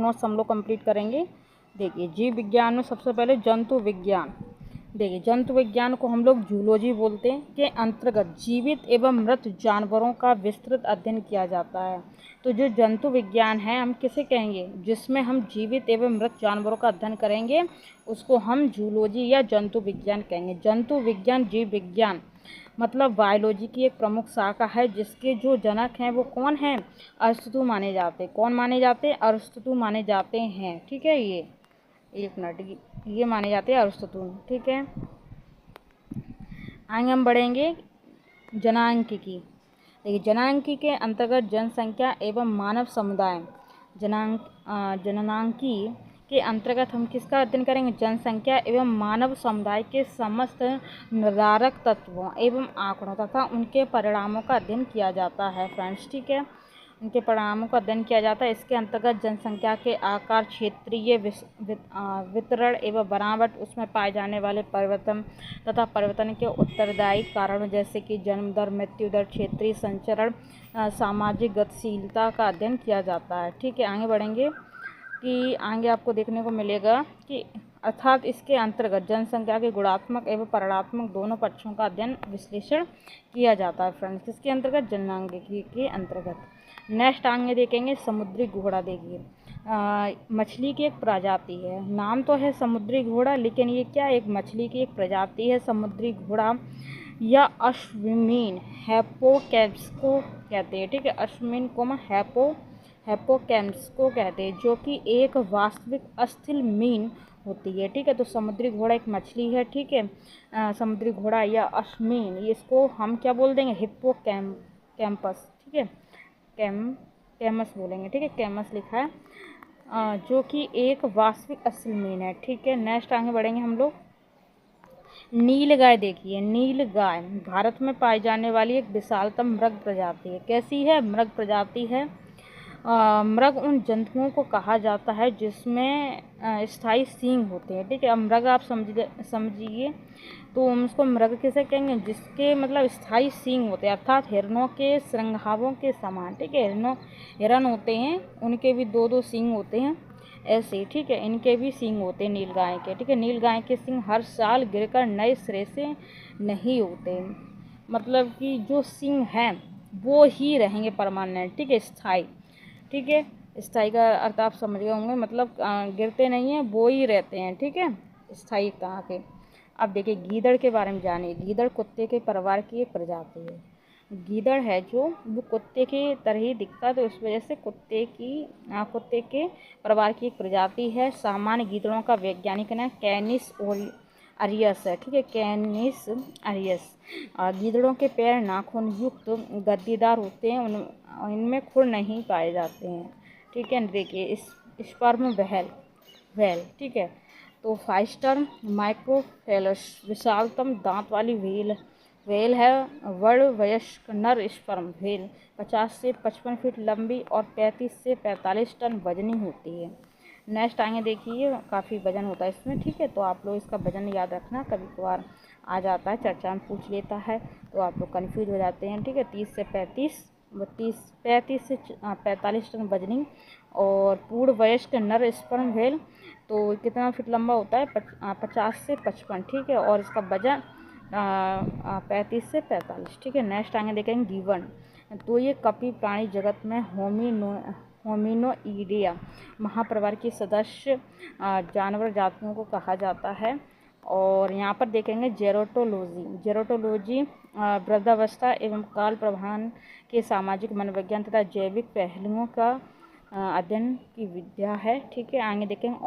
Notes हम लोग complete करेंगे। देखिए जीव विज्ञान में सबसे पहले जंतु विज्ञान। देखिए जंतु विज्ञान को हम लोग जूलॉजी बोलते हैं, के अंतर्गत जीवित एवं मृत जानवरों का विस्तृत अध्ययन किया जाता है। तो जो जंतु विज्ञान है हम किसे कहेंगे, जिसमें हम जीवित एवं मृत जानवरों का अध्ययन करेंगे उसको हम जूलॉजी या जंतु विज्ञान कहेंगे। जंतु विज्ञान जीव विज्ञान मतलब बायोलॉजी की एक प्रमुख शाखा है, जिसके जो जनक हैं वो कौन हैं, अरिस्टो माने जाते हैं। कौन माने जाते हैं, अरिस्टो माने जाते हैं। ठीक है, ये एक मिनट, ये माने जाते हैं अरिस्टो। ठीक है, आगे हम बढ़ेंगे जनांकिकी। देखिए जनांकी के अंतर्गत जनसंख्या एवं मानव समुदाय। जननांकी के अंतर्गत हम किसका अध्ययन करेंगे, जनसंख्या एवं मानव समुदाय के समस्त निर्धारक तत्वों एवं आंकड़ों तथा उनके परिणामों का अध्ययन किया जाता है फ्रेंड्स। ठीक है, उनके परिणामों का अध्ययन किया जाता है। इसके अंतर्गत जनसंख्या के आकार, क्षेत्रीय वितरण एवं बनावट, उसमें पाए जाने वाले परिवर्तन तथा परिवर्तन के उत्तरदायी कारणों जैसे कि जन्म दर, मृत्यु दर, क्षेत्रीय संचरण, सामाजिक गतिशीलता का अध्ययन किया जाता है। ठीक है, आगे बढ़ेंगे कि आगे आपको देखने को मिलेगा कि अर्थात इसके अंतर्गत जनसंख्या के गुणात्मक एवं परिमाणात्मक दोनों पक्षों का अध्ययन विश्लेषण किया जाता है फ्रेंड्स। किसके अंतर्गत, जननांगिकी के अंतर्गत। नेक्स्ट आगे देखेंगे समुद्री घोड़ा। देखिए मछली की एक प्रजाति है, नाम तो है समुद्री घोड़ा, लेकिन ये क्या एक मछली की एक प्रजाति है समुद्री घोड़ा या अश्विमीन हैपोकैम्प्स को कहते हैं। ठीक है, अश्विमीन को हैपोकैम्प्स को कहते हैं, जो कि एक वास्तविक अस्थिल मीन होती है। ठीक है, तो समुद्री घोड़ा एक मछली है। ठीक है, समुद्री घोड़ा या अश्विमीन, इसको हम क्या बोल देंगे, हिप्पोकैम्पस। ठीक है, कैमस बोलेंगे। ठीक है, कैमस लिखा है, जो कि एक वास्तविक अस्थिल मीन है। ठीक है, नेक्स्ट आगे बढ़ेंगे हम लोग नीलगाय। देखिए नीलगाय भारत में पाई जाने वाली एक विशालतम मृग प्रजाति है। कैसी है, मृग प्रजाति है। मृग उन जंतुओं को कहा जाता है जिसमें स्थायी सींग होते हैं। ठीक है, अब मृग आप समझिए तो हम उसको मृग किसे कहेंगे, जिसके मतलब स्थायी सींग होते हैं, अर्थात हिरणों के श्रृंगारों के समान। ठीक है, हिरण होते हैं, उनके भी दो दो सींग होते हैं ऐसे। ठीक है, इनके भी सींग होते हैं नीलगाय के। ठीक है, नीलगाय के सींग हर साल गिरकर नए सिरे से नहीं होते, मतलब कि जो सींग हैं वो ही रहेंगे परमानेंट। ठीक है, स्थायी। ठीक है, स्थायी का अर्थ आप समझ गए होंगे, मतलब गिरते नहीं हैं, वो ही रहते हैं। ठीक है, स्थायी कहाँ के। अब देखिए गीदड़ के बारे में जानिए। गीदड़ कुत्ते के परिवार की एक प्रजाति है। गीदड़ है जो वो कुत्ते की तरह ही दिखता है, तो इस वजह से कुत्ते के परिवार की एक प्रजाति है। सामान्य गीदड़ों का वैज्ञानिक नाम कैनिस अरियस है। ठीक है, कैनिस अरियस। गीदड़ों के पैर नाखून युक्त गद्दीदार होते हैं, इनमें खुर नहीं पाए जाते हैं। ठीक है, देखिए स्पर्म व्हेल। ठीक है, तो फाइस्टर माइक्रोफेलस विशालतम दांत वाली व्हेल है। वयस्क नर स्पर्म व्हेल 50 से 55 फीट लंबी और 35 से 45 टन वजनी होती है। नेक्स्ट आगे देखिए, काफ़ी वजन होता है इसमें। ठीक है, तो आप लोग इसका वजन याद रखना, कभी कभार आ जाता है, चर्चा में पूछ लेता है तो आप लोग कन्फ्यूज हो जाते हैं। ठीक है, 30 से 35 से 45 टन वजनी और पूर्ण वयस्क नर स्पर्म व्हेल तो कितना फीट लंबा होता है, 50 से 55। ठीक है, और इसका वजन 35 से 45। ठीक है, नेक्स्ट आगे देखेंगे गिवन। तो ये कपी प्राणी जगत में होमिनोइडिया महापरिवार की सदस्य जानवर जातियों को कहा जाता है। और यहाँ पर देखेंगे जेरोटोलॉजी वृद्धावस्था एवं काल प्रभान के सामाजिक मनोविज्ञान तथा जैविक पहलुओं का अध्ययन की विद्या है। ठीक है, आगे देखेंगे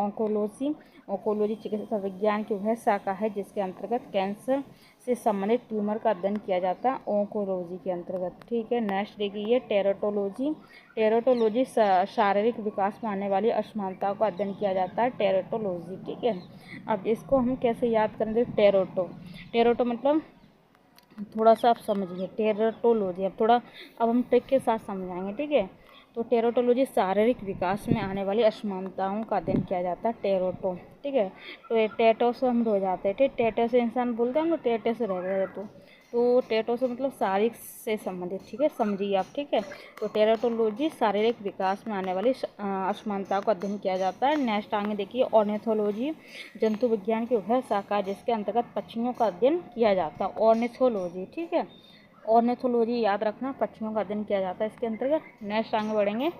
ओंकोलॉजी चिकित्सा विज्ञान की वह शाखा है जिसके अंतर्गत कैंसर से संबंधित ट्यूमर का अध्ययन किया जाता है ओंकोलॉजी के अंतर्गत। ठीक है, नेक्स्ट देखिए टेरोटोलॉजी शारीरिक विकास में आने वाली असमानताओं का अध्ययन किया जाता है टेरोटोलॉजी। ठीक है, अब इसको हम कैसे याद करेंगे, टेरोटो मतलब थोड़ा सा आप समझिए टेरोटोलॉजी। अब हम ट्रिक के साथ समझाएंगे। ठीक है, तो टेरोटोलॉजी शारीरिक विकास में आने वाली असमानताओं का अध्ययन किया जाता है टेरोटो। ठीक है, तो ये टेटो से हम हो जाते हैं। ठीक, टेटो से इंसान बोलते हैं हम लोग, टेटे से रह गए तो तो टेराटो मतलब शारीरिक से संबंधित, ठीक है, समझिए आप, ठीक है। तो टेराटोलॉजी शारीरिक विकास में आने वाली असमानता को अध्ययन किया जाता है। नेक्स्ट आगे देखिए ऑर्निथोलॉजी, जंतु विज्ञान की वह शाखा जिसके अंतर्गत पक्षियों का अध्ययन किया जाता है। ऑर्निथोलॉजी, ठीक है, ऑर्निथोलॉजी याद रखना, पक्षियों का अध्ययन किया जाता है इसके अंतर्गत। नेक्स्ट आगे बढ़ेंगे,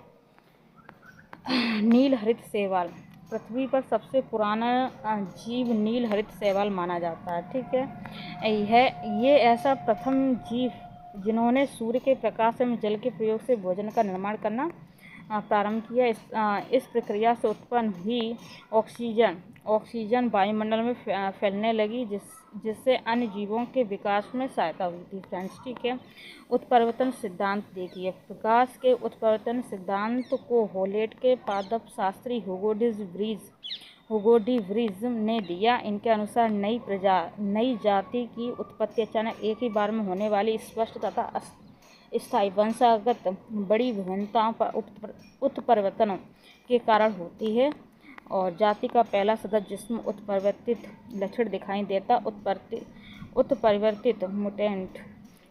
नील हरित शैवाल, पृथ्वी पर सबसे पुराना जीव नील हरित शैवाल माना जाता है, ठीक है। ये ऐसा प्रथम जीव जिन्होंने सूर्य के प्रकाश में जल के प्रयोग से भोजन का निर्माण करना प्रारंभ किया। इस प्रक्रिया से उत्पन्न हुई ऑक्सीजन वायुमंडल में फैलने लगी, जिससे अन्य जीवों के विकास में सहायता हुई थी फ्रेंड्स, ठीक है। उत्परिवर्तन सिद्धांत देखिए, प्रकाश के उत्परिवर्तन सिद्धांत को हॉलेट के पादप शास्त्री हुगो डी व्रीज ने दिया। इनके अनुसार नई जाति की उत्पत्ति अचानक एक ही बार में होने वाली स्पष्ट तथा स्थायी वंशागत बड़ी विभिन्नताओं पर उत्परिवर्तन के कारण होती है, और जाति का पहला सदस्य जिसमें उत्परिवर्तित लक्षण दिखाई देता उत्परिवर्तित म्यूटेंट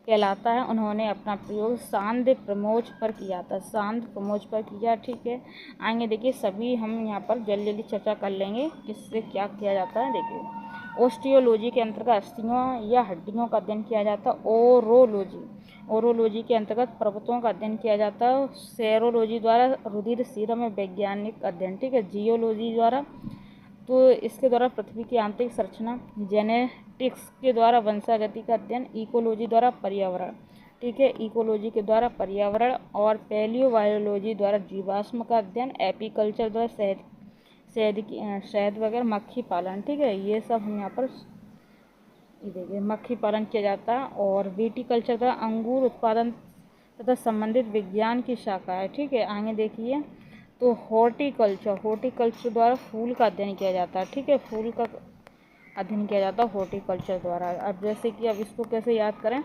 कहलाता है। उन्होंने अपना प्रयोग सांद्र प्रमोज पर किया, ठीक है। आगे देखिए, सभी हम यहाँ पर जल्दी जल्दी चर्चा कर लेंगे किससे क्या किया जाता है। देखिए, ओस्टियोलॉजी के अंतर्गत अस्थियों या हड्डियों का अध्ययन किया जाता है। ओरोलॉजी के अंतर्गत पर्वतों का अध्ययन किया जाता है। सेरोलॉजी द्वारा रुधिर सीरम में वैज्ञानिक अध्ययन, ठीक है। जियोलॉजी द्वारा, तो इसके द्वारा पृथ्वी की आंतरिक संरचना। जेनेटिक्स के द्वारा वंशागति का अध्ययन। इकोलॉजी द्वारा पर्यावरण, ठीक है, इकोलॉजी के द्वारा पर्यावरण। और पैलियोबायोलॉजी द्वारा जीवाश्म का अध्ययन। एपीकल्चर द्वारा शहद वगैरह मक्खी पालन, ठीक है। ये सब हम यहाँ पर देखिए मक्खी पालन किया जाता है। और विटीकल्चर द्वारा अंगूर उत्पादन तथा संबंधित विज्ञान की शाखा है, ठीक है। आगे देखिए, तो हॉर्टिकल्चर द्वारा फूल का अध्ययन किया जाता है, ठीक है, फूल का अध्ययन किया जाता है हॉर्टिकल्चर द्वारा। अब जैसे कि अब इसको कैसे याद करें,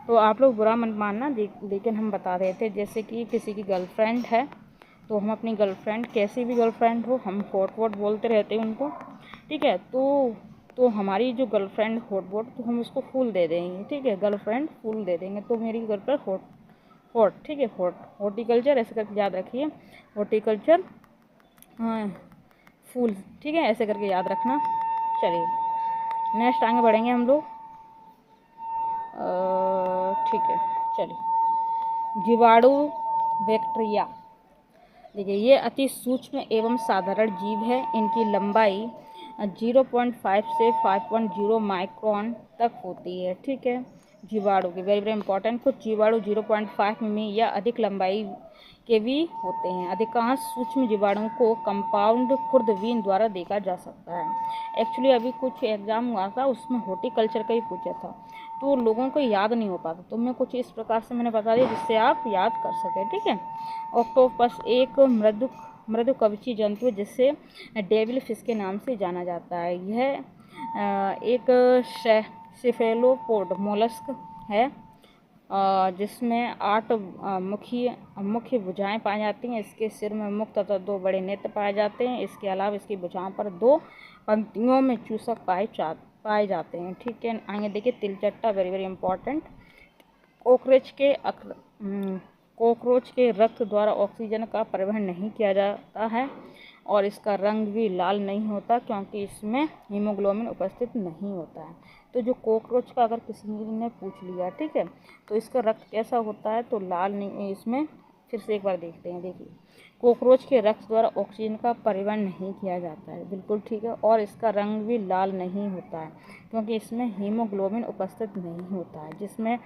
तो आप लोग बुरा मत मानना, लेकिन हम बता रहे थे, जैसे कि किसी की गर्लफ्रेंड है, तो हम अपनी गर्लफ्रेंड, कैसी भी गर्लफ्रेंड हो, हम हॉट वॉट बोलते रहते हैं उनको, ठीक है। तो हमारी जो गर्लफ्रेंड हॉट वॉट, तो हम उसको फूल दे देंगे, ठीक है, गर्लफ्रेंड फूल दे देंगे, तो मेरी गर्लफ्रेंड हॉट, ठीक है, हॉर्टिकल्चर ऐसे करके याद रखिए, हॉर्टिकल्चर फूल, ठीक है, ऐसे करके याद रखना। चलिए नेक्स्ट आगे बढ़ेंगे हम लोग, ठीक है। चलिए, जीवाणु बैक्टीरिया, देखिए ये अति सूक्ष्म एवं साधारण जीव है। इनकी लंबाई 0.5 से 5.0 माइक्रोन तक होती है, ठीक है। जीवाणु की वेरी वेरी इंपॉर्टेंट, कुछ जीवाणु 0.5 मिमी या अधिक लंबाई के भी होते हैं। अधिकांश सूक्ष्म जीवाणुओं को कंपाउंड खुर्दबीन द्वारा देखा जा सकता है। एक्चुअली अभी कुछ एग्जाम हुआ था, उसमें हॉर्टिकल्चर का ही पूछा था, तो लोगों को याद नहीं हो पाता, तो मैं कुछ इस प्रकार से मैंने बता दिया जिससे आप याद कर सकें, ठीक है। ऑक्टोपस एक मृदु कवची जंतु है, जिसे डेविल फिश के नाम से जाना जाता है। यह एक सेफेलोपोड मोलस्क है, जिसमें 8 मुख्य भुजाएं पाई जाती हैं। इसके सिर में मुख तथा 2 बड़े नेत्र पाए जाते हैं। इसके अलावा इसकी भुजाओं पर 2 पंक्तियों में चूसक पाए जाते हैं, ठीक है। आगे देखिए, तिलचट्टा वेरी वेरी इंपॉर्टेंट, कॉकरोच के रक्त द्वारा ऑक्सीजन का परिवहन नहीं किया जाता है, और इसका रंग भी लाल नहीं होता, क्योंकि इसमें हीमोग्लोबिन उपस्थित नहीं होता है। तो जो कॉकरोच का अगर किसी ने पूछ लिया, ठीक है, तो इसका रक्त कैसा होता है, तो लाल नहीं, इसमें फिर से एक बार देखते हैं। देखिए, कॉकरोच के रक्त द्वारा ऑक्सीजन का परिवहन नहीं किया जाता है, बिल्कुल ठीक है, और इसका रंग भी लाल नहीं होता है, क्योंकि इसमें हीमोग्लोबिन उपस्थित नहीं होता है। इसमें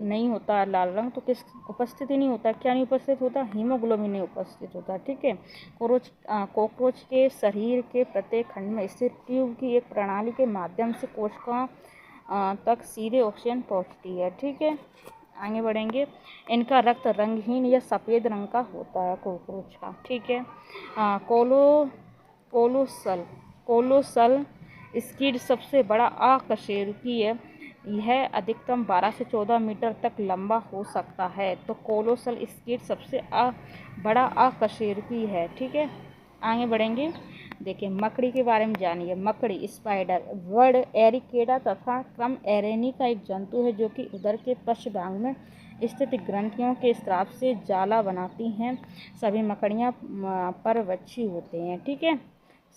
नहीं होता है लाल रंग, तो किस उपस्थित ही नहीं होता, क्या नहीं उपस्थित होता, हीमोग्लोबिन नहीं उपस्थित होता, ठीक है। कॉकरोच के शरीर के प्रत्येक खंड में स्थित ट्यूब की एक प्रणाली के माध्यम से कोशिकाओं तक सीधे ऑक्सीजन पहुंचती है, ठीक है। आगे बढ़ेंगे, इनका रक्त रंगहीन या सफ़ेद रंग का होता है कॉकरोच का, ठीक है। कोलोसल स्कीड सबसे बड़ा अकशेरुकी है। यह अधिकतम 12 से 14 मीटर तक लंबा हो सकता है। तो कोलोसल स्कीड सबसे बड़ा अकशेरुकी है, ठीक है। आगे बढ़ेंगे, देखिए मकड़ी के बारे में जानिए। मकड़ी स्पाइडर वर्ड एरिकेडा तथा क्रम एरेनी का एक जंतु है जो कि उदर के पश्च भाग में स्थित ग्रंथियों के स्राव से जाला बनाती हैं। सभी मकड़ियाँ परवच्छी होते हैं। ठीक है,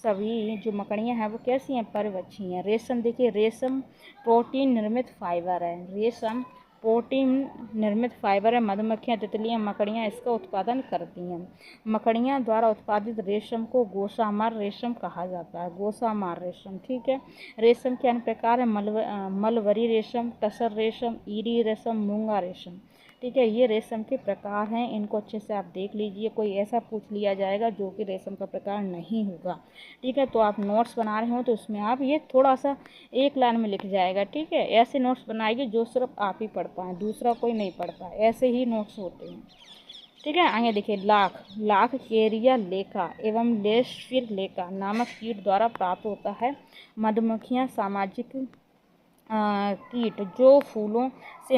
सभी जो मकड़ियाँ हैं वो कैसी हैं? परवच्छी हैं। रेशम देखिए, रेशम प्रोटीन निर्मित फाइबर है। रेशम प्रोटीन निर्मित फाइबर है। मधुमक्खियाँ, तितलियाँ, मकड़ियाँ इसका उत्पादन करती हैं। मकड़ियाँ द्वारा उत्पादित रेशम को गोशामार रेशम कहा जाता है। गोशामार रेशम। ठीक है, रेशम के अन्य प्रकार है मलबरी रेशम, टसर रेशम, ईरी रेशम, मूंगा रेशम। ठीक है, ये रेशम के प्रकार हैं, इनको अच्छे से आप देख लीजिए। कोई ऐसा पूछ लिया जाएगा जो कि रेशम का प्रकार नहीं होगा। ठीक है, तो आप नोट्स बना रहे हो तो उसमें आप ये थोड़ा सा एक लाइन में लिख जाएगा। ठीक है, ऐसे नोट्स बनाइए जो सिर्फ आप ही पढ़ पाएँ, दूसरा कोई नहीं पढ़ पाए, ऐसे ही नोट्स होते हैं। ठीक है, आगे देखिए लाख। लाख केरिया लेका एवं लेशफिर लेका नामक कीट द्वारा प्राप्त होता है। मधुमक्खियाँ सामाजिक कीट जो फूलों से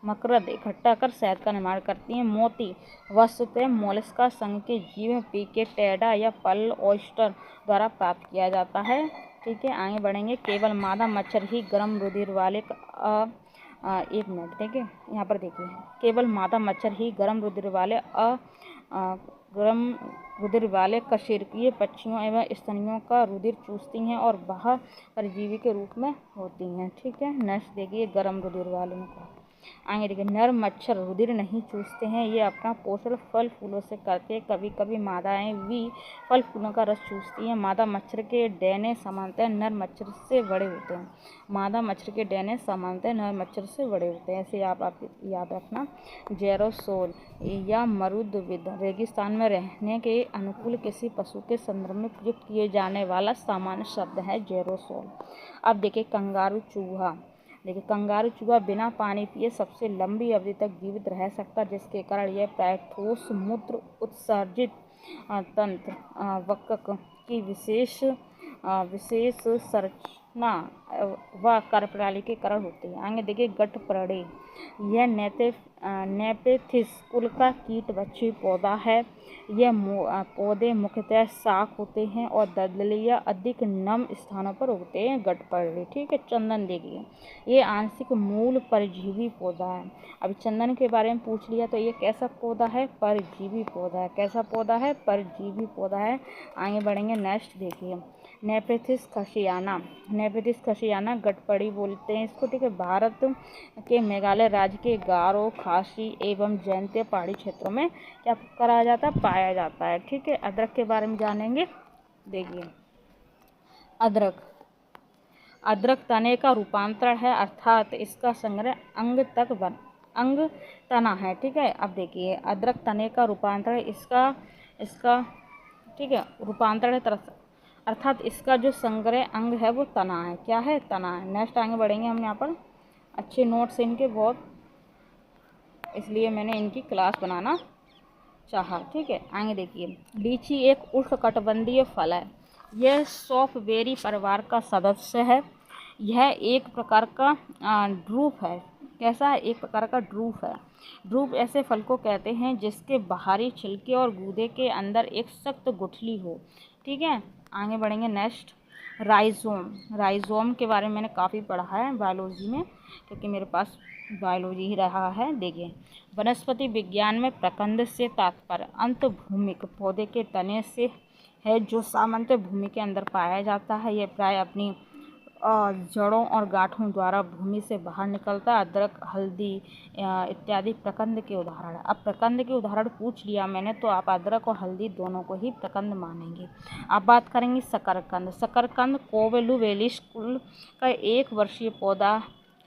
मकरंद इकट्ठा कर शहद का निर्माण करती हैं। मोती वस्तुतः मोलस्का संघ के जीव पिकेटेडा या पर्ल ऑयस्टर द्वारा प्राप्त किया जाता है। ठीक है, आगे बढ़ेंगे। केवल मादा मच्छर ही गर्म रुधिर वाले एक मिनट, ठीक है, यहाँ पर देखिए, केवल मादा मच्छर ही गर्म रुधिर वाले कशेरुकीय पक्षियों एवं स्तनियों का रुधिर चूसती हैं और बाहर परजीवी के रूप में होती हैं। ठीक है, नेक्स्ट देखिए, गर्म रुधिर वाले में आगे देखिए, नर मच्छर रुधिर नहीं चूसते हैं, ये अपना पोषण फल फूलों से करते हैं। कभी कभी मादाएं भी फल फूलों का रस चूसती हैं। मादा मच्छर के डेने सामान्यतः नर मच्छर से बड़े होते हैं। मादा मच्छर के डेने सामान्यतः नर मच्छर से बड़े होते हैं। ऐसे आप याद रखना। जेरोसोल या मरुदविद रेगिस्तान में रहने के अनुकूल किसी पशु के संदर्भ में प्रयुक्त किए जाने वाला सामान्य शब्द है जेरोसोल। अब देखिए कंगारू चूहा। देखिए कंगारू चूहा बिना पानी पिए सबसे लंबी अवधि तक जीवित रह सकता, जिसके कारण यह प्राय ठोस मूत्र उत्सर्जित तंत्र वक्क की विशेष संरचना व कार्यप्रणाली के कारण होती है। आगे देखिए गठपरड़े। यह नेपेथिस कुल का कीट बच्ची पौधा है। यह पौधे मुख्यतः शाख होते हैं और दलदली या अधिक नम स्थानों पर उगते हैं। गठपरड़े। ठीक है, चंदन देखिए, ये आंशिक मूल परजीवी पौधा है। अभी चंदन के बारे में पूछ लिया तो ये कैसा पौधा है? परजीवी पौधा है। कैसा पौधा है? परजीवी पौधा है। आगे बढ़ेंगे। नेक्स्ट देखिए, नेपेथिस खसियाना। नेपेथिस खसियाना गठपड़ी बोलते हैं इसको। ठीक है, भारत के मेघालय राज्य के गारो, खासी एवं जयंतिया पहाड़ी क्षेत्रों में क्या करा जाता है? पाया जाता है। ठीक है, अदरक के बारे में जानेंगे। देखिए अदरक तने का रूपांतरण है, अर्थात इसका संग्रह अंग तना है। ठीक है, अब देखिए अदरक तने का रूपांतरण इसका ठीक है रूपांतरण है, अर्थात इसका जो संग्रह अंग है वो तना है। क्या है? तना है। नेक्स्ट आगे बढ़ेंगे। हम यहाँ पर अच्छे नोट्स इनके बहुत, इसलिए मैंने इनकी क्लास बनाना चाहा। ठीक है, आगे देखिए, लीची एक उष्णकटिबंधीय फल है। यह सॉफ्टबेरी परिवार का सदस्य है। यह एक प्रकार का ड्रूप है। कैसा है? एक प्रकार का ड्रूप है। ड्रूप ऐसे फल को कहते हैं जिसके बाहरी छिलके और गूदे के अंदर एक सख्त गुठली हो। ठीक है, आगे बढ़ेंगे। नेक्स्ट राइजोम के बारे में मैंने काफ़ी पढ़ा है बायोलॉजी में, क्योंकि मेरे पास बायोलॉजी ही रहा है। देखिए वनस्पति विज्ञान में प्रकंद से तात्पर्य अंतभूमिक पौधे के तने से है, जो सामान्यतः भूमि के अंदर पाया जाता है। यह प्राय अपनी जड़ों और गांठों द्वारा भूमि से बाहर निकलता है। अदरक, हल्दी इत्यादि प्रकंद के उदाहरण है। अब प्रकंद के उदाहरण पूछ लिया मैंने तो आप अदरक और हल्दी दोनों को ही प्रकंद मानेंगे। अब बात करेंगे शकरकंद। शकरकंद कोवेलुवेलिस कुल का 1 वर्षीय पौधा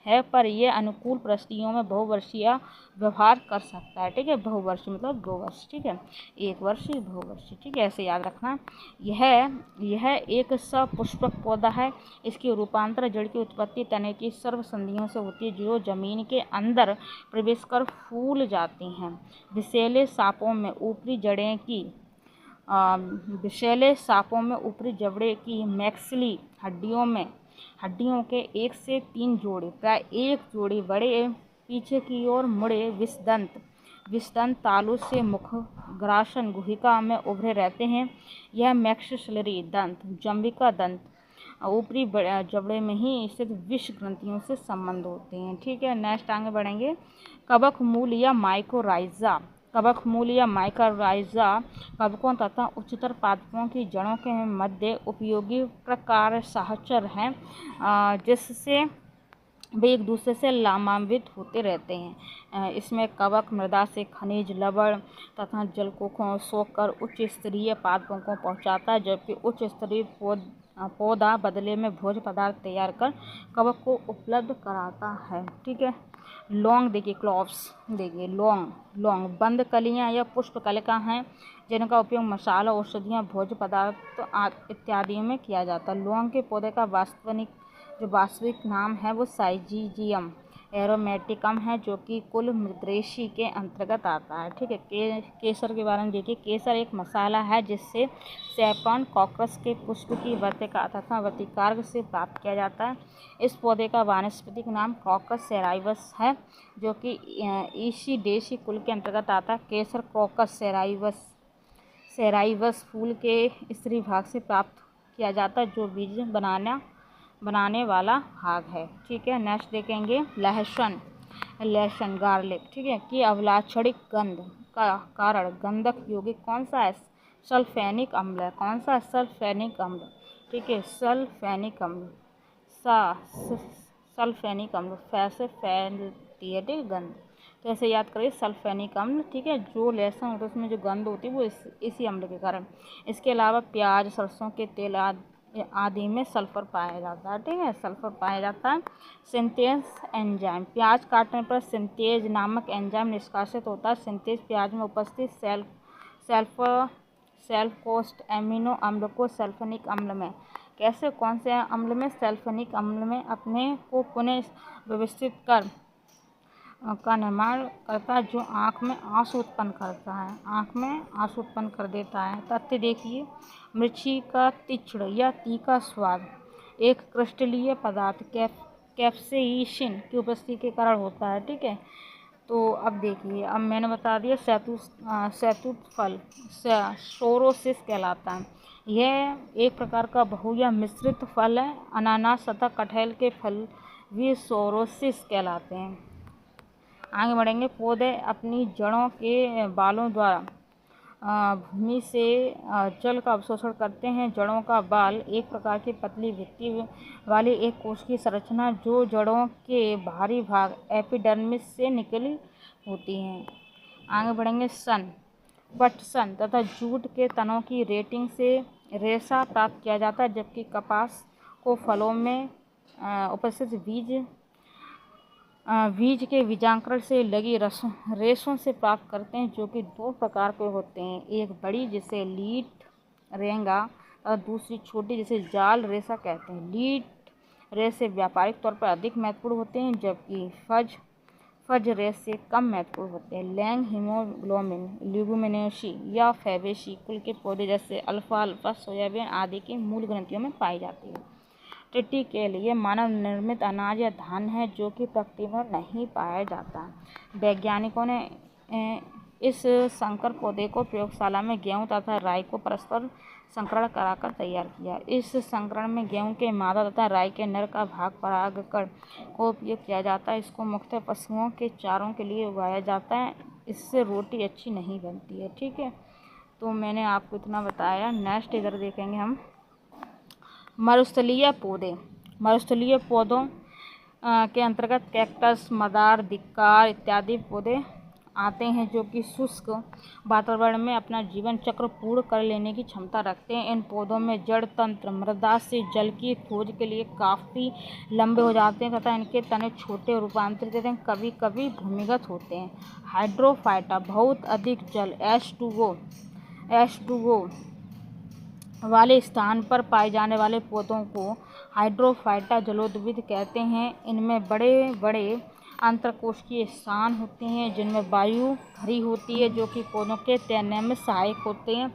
है, पर यह अनुकूल परिस्थितियों में बहुवर्षीय व्यवहार कर सकता है। ठीक है, बहुवर्षीय मतलब 2 वर्ष। ठीक है, 1 वर्षीय, बहुवर्षीय। ठीक है, ऐसे याद रखना। यह एक सपुष्पक पौधा है। इसकी रूपांतर जड़ की उत्पत्ति तने की सर्वसंधियों से होती है, जो जमीन के अंदर प्रवेश कर फूल जाती हैं। विषैले सांपों में ऊपरी जबड़े की मैक्सिली हड्डियों के 1 से 3 जोड़े, प्राय 1 जोड़ी बड़े पीछे की ओर मुड़े विषदंत विषदंत तालु से मुख ग्रासन गुहिका में उभरे रहते हैं। यह मैक्सिलरी दंत, जंबिका दंत ऊपरी जबड़े में ही स्थित विष ग्रंथियों से संबंध होते हैं। ठीक है, नेक्स्ट आगे बढ़ेंगे। कवक मूल या माइकोराइजा। कवक मूल या माइकोराइजा कवकों तथा उच्चतर पादपों की जड़ों के मध्य उपयोगी प्रकार सहचर हैं, जिससे वे एक दूसरे से लाभान्वित होते रहते हैं। इसमें कवक मृदा से खनिज, लवण तथा जल को सोख कर उच्च स्तरीय पादपों को पहुंचाता है, जबकि उच्च स्तरीय पौधा बदले में भोज्य पदार्थ तैयार कर कवक को उपलब्ध कराता है। ठीक है, लौंग देखिए, क्लॉव्स देखिए, लौंग बंद कलियां या पुष्प कलिका हैं, जिनका उपयोग मसाला, औषधियाँ, भोज्य पदार्थ इत्यादि में किया जाता है। लौंग के पौधे का वास्तविक नाम है वो साइजिजियम एरोमेटिकम है, जो कि कुल मृदेशी के अंतर्गत आता है। ठीक है, केसर के बारे में देखिए। केसर एक मसाला है जिससे सैफरन कॉकस के पुष्प की वर्तिका तथा वर्तिकार्क से प्राप्त किया जाता है। इस पौधे का वानस्पतिक नाम कॉकस सेराइवस है, जो कि ईसिडेसी कुल के अंतर्गत आता है। केसर कॉकस सेराइवस फूल के स्त्री भाग से प्राप्त किया जाता है, जो बीज बनाने वाला भाग है। ठीक है, नेक्स्ट देखेंगे लहसुन गार्लिक। ठीक है, कि अवलाक्षणिक गंध का कारण गंधक यौगिक कौन सा है? सल्फेनिक अम्ल है। कौन सा? सल्फेनिक अम्ल। ठीक है, सल्फेनिक अम्ल सल्फेनिक अम्ल फैसे फैलती है। ठीक, गंध, तो ऐसे याद करिए सल्फेनिक अम्ल। ठीक है, जो लहसुन होता है उसमें जो गंध होती है वो इसी अम्ल के कारण। इसके अलावा प्याज, सरसों के तेल आदि में सल्फर पाया जाता है। ठीक है, सल्फर पाया जाता है। Synthase enzyme. प्याज काटने पर सिंथेज नामक एंजाइम निष्कासित होता है। सिंथेज प्याज में उपस्थित सल्फोस्ट एमिनो अम्ल को सल्फोनिक अम्ल में, कैसे, कौन से अम्ल में? सल्फोनिक अम्ल में अपने को पुनः व्यवस्थित का निर्माण करता है, जो आँख में आंसू उत्पन्न करता है, आँख में आंसू उत्पन्न कर देता है। तथ्य देखिए, मिर्ची का तीक्ष्ण या तीखा स्वाद एक क्रिस्टलीय पदार्थ कैप्सेइसिन की उपस्थिति के कारण होता है। ठीक है, तो अब देखिए, अब मैंने बता दिया शहतूत फल सोरोसिस कहलाता है। यह एक प्रकार का बहु या मिश्रित फल है। अनानास तथा कटहल के फल भी सोरोसिस कहलाते हैं। आगे बढ़ेंगे। पौधे अपनी जड़ों के बालों द्वारा भूमि से जल का अवशोषण करते हैं। जड़ों का बाल एक प्रकार की पतली भित्ति वाली एक कोशिकीय संरचना, जो जड़ों के बाहरी भाग एपिडर्मिस से निकली होती हैं। आगे बढ़ेंगे। पटसन तथा जूट के तनों की रेटिंग से रेशा प्राप्त किया जाता है, जबकि कपास को फलों में उपस्थित बीज के बीजांकुरण से लगी रेशों से प्राप्त करते हैं, जो कि दो प्रकार के होते हैं। एक बड़ी जिसे लीट रेंगा और दूसरी छोटी जिसे जाल रेशा कहते हैं। लीट रेशे व्यापारिक तौर पर अधिक महत्वपूर्ण होते हैं, जबकि फज रेशे कम महत्वपूर्ण होते हैं। लैंग हीमोग्लोबिन ल्यूमिनेसी या फैबेसी कुल के पौधे जैसे अल्फाल्फा, सोयाबीन आदि की मूल ग्रंथियों में पाई जाती है। ट्रिटिकेल ये मानव निर्मित अनाज या धान है, जो कि प्रकृति में नहीं पाया जाता। वैज्ञानिकों ने इस संकर पौधे को प्रयोगशाला में गेहूं तथा राई को परस्पर संकरण कराकर तैयार किया। इस संकरण में गेहूं के मादा तथा राई के नर का भाग परागकण को उपयोग किया जाता है। इसको मुख्यतः पशुओं के चारों के लिए उगाया जाता है। इससे रोटी अच्छी नहीं बनती है। ठीक है, तो मैंने आपको इतना बताया। नेक्स्ट इधर देखेंगे हम मरुस्थलीय पौधे। मरुस्थलीय पौधों के अंतर्गत कैक्टस, मदार, धिक्कार इत्यादि पौधे आते हैं, जो कि शुष्क वातावरण में अपना जीवन चक्र पूर्ण कर लेने की क्षमता रखते हैं। इन पौधों में जड़ तंत्र मृदा से जल की खोज के लिए काफ़ी लंबे हो जाते हैं तथा इनके तने छोटे और रूपांतरित होते हैं, कभी कभी भूमिगत होते हैं। हाइड्रोफाइटा बहुत अधिक जल H2O वाले स्थान पर पाए जाने वाले पौधों को हाइड्रोफाइटा जलोद्भिद कहते हैं। इनमें बड़े बड़े अंतरकोशिकीय स्थान होते हैं, जिनमें वायु भरी होती है, जो कि पौधों के तैरने में सहायक होते हैं।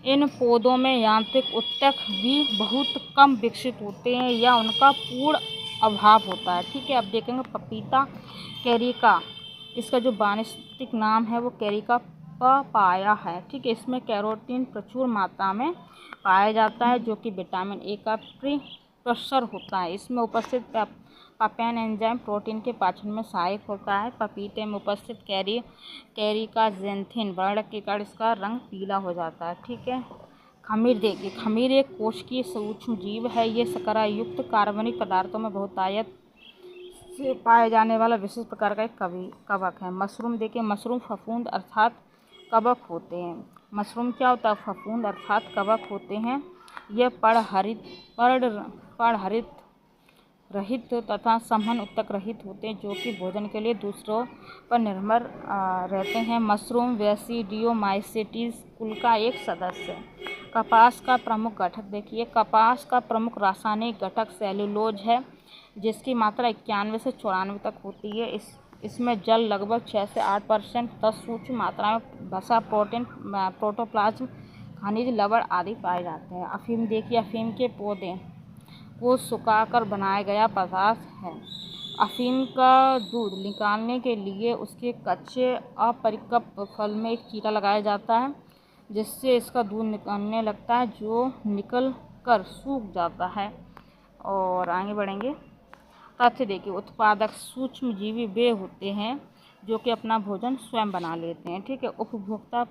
इन पौधों में यांत्रिक ऊतक भी बहुत कम विकसित होते हैं या उनका पूर्ण अभाव होता है। ठीक है, अब देखेंगे पपीता कैरिका इसका जो वानस्पतिक नाम है वो कैरिका पपाया है। ठीक है, इसमें कैरोटीन प्रचुर मात्रा में पाया जाता है जो कि विटामिन ए का प्रीकर्सर होता है। इसमें उपस्थित पापेन एंजाइम प्रोटीन के पाचन में सहायक होता है। पपीते में उपस्थित कैरिका जेंथिन वर्ण के कारण इसका रंग पीला हो जाता है। ठीक है, खमीर देखिए, खमीर एक कोशिकीय सूक्ष्म जीव है। ये शर्करा युक्त कार्बनिक पदार्थों में बहुतायत से पाए जाने वाला विशेष प्रकार का एक कवक है। मशरूम देखिए, मशरूम फफूंद अर्थात कवक होते हैं। मशरूम क्या होता है? फफूंद अर्थात कवक होते हैं। यह पर्णहरित रहित तथा समन उत्तक रहित होते हैं जो कि भोजन के लिए दूसरों पर निर्भर रहते हैं। मशरूम वेसिडियोमाइसेटीज कुल का एक सदस्य है। कपास का प्रमुख घटक देखिए, कपास का प्रमुख रासायनिक घटक सेल्यूलोज है जिसकी मात्रा 91 से 94 तक होती है। इसमें जल लगभग 6 से 8% तथा सूक्ष्म मात्रा में वसा, प्रोटीन, प्रोटोप्लाज्म, खनिज, लवण आदि पाए जाते हैं। अफीम देखिए, अफीम के पौधे को सुखाकर बनाया गया पदार्थ है। अफीम का दूध निकालने के लिए उसके कच्चे अपरिपक्व फल में एक चीरा लगाया जाता है जिससे इसका दूध निकलने लगता है जो निकल कर सूख जाता है। और आगे बढ़ेंगे। तथ्य देखिए, उत्पादक सूक्ष्म जीवी वे होते हैं जो कि अपना भोजन स्वयं बना लेते हैं। ठीक है, उपभोक्ता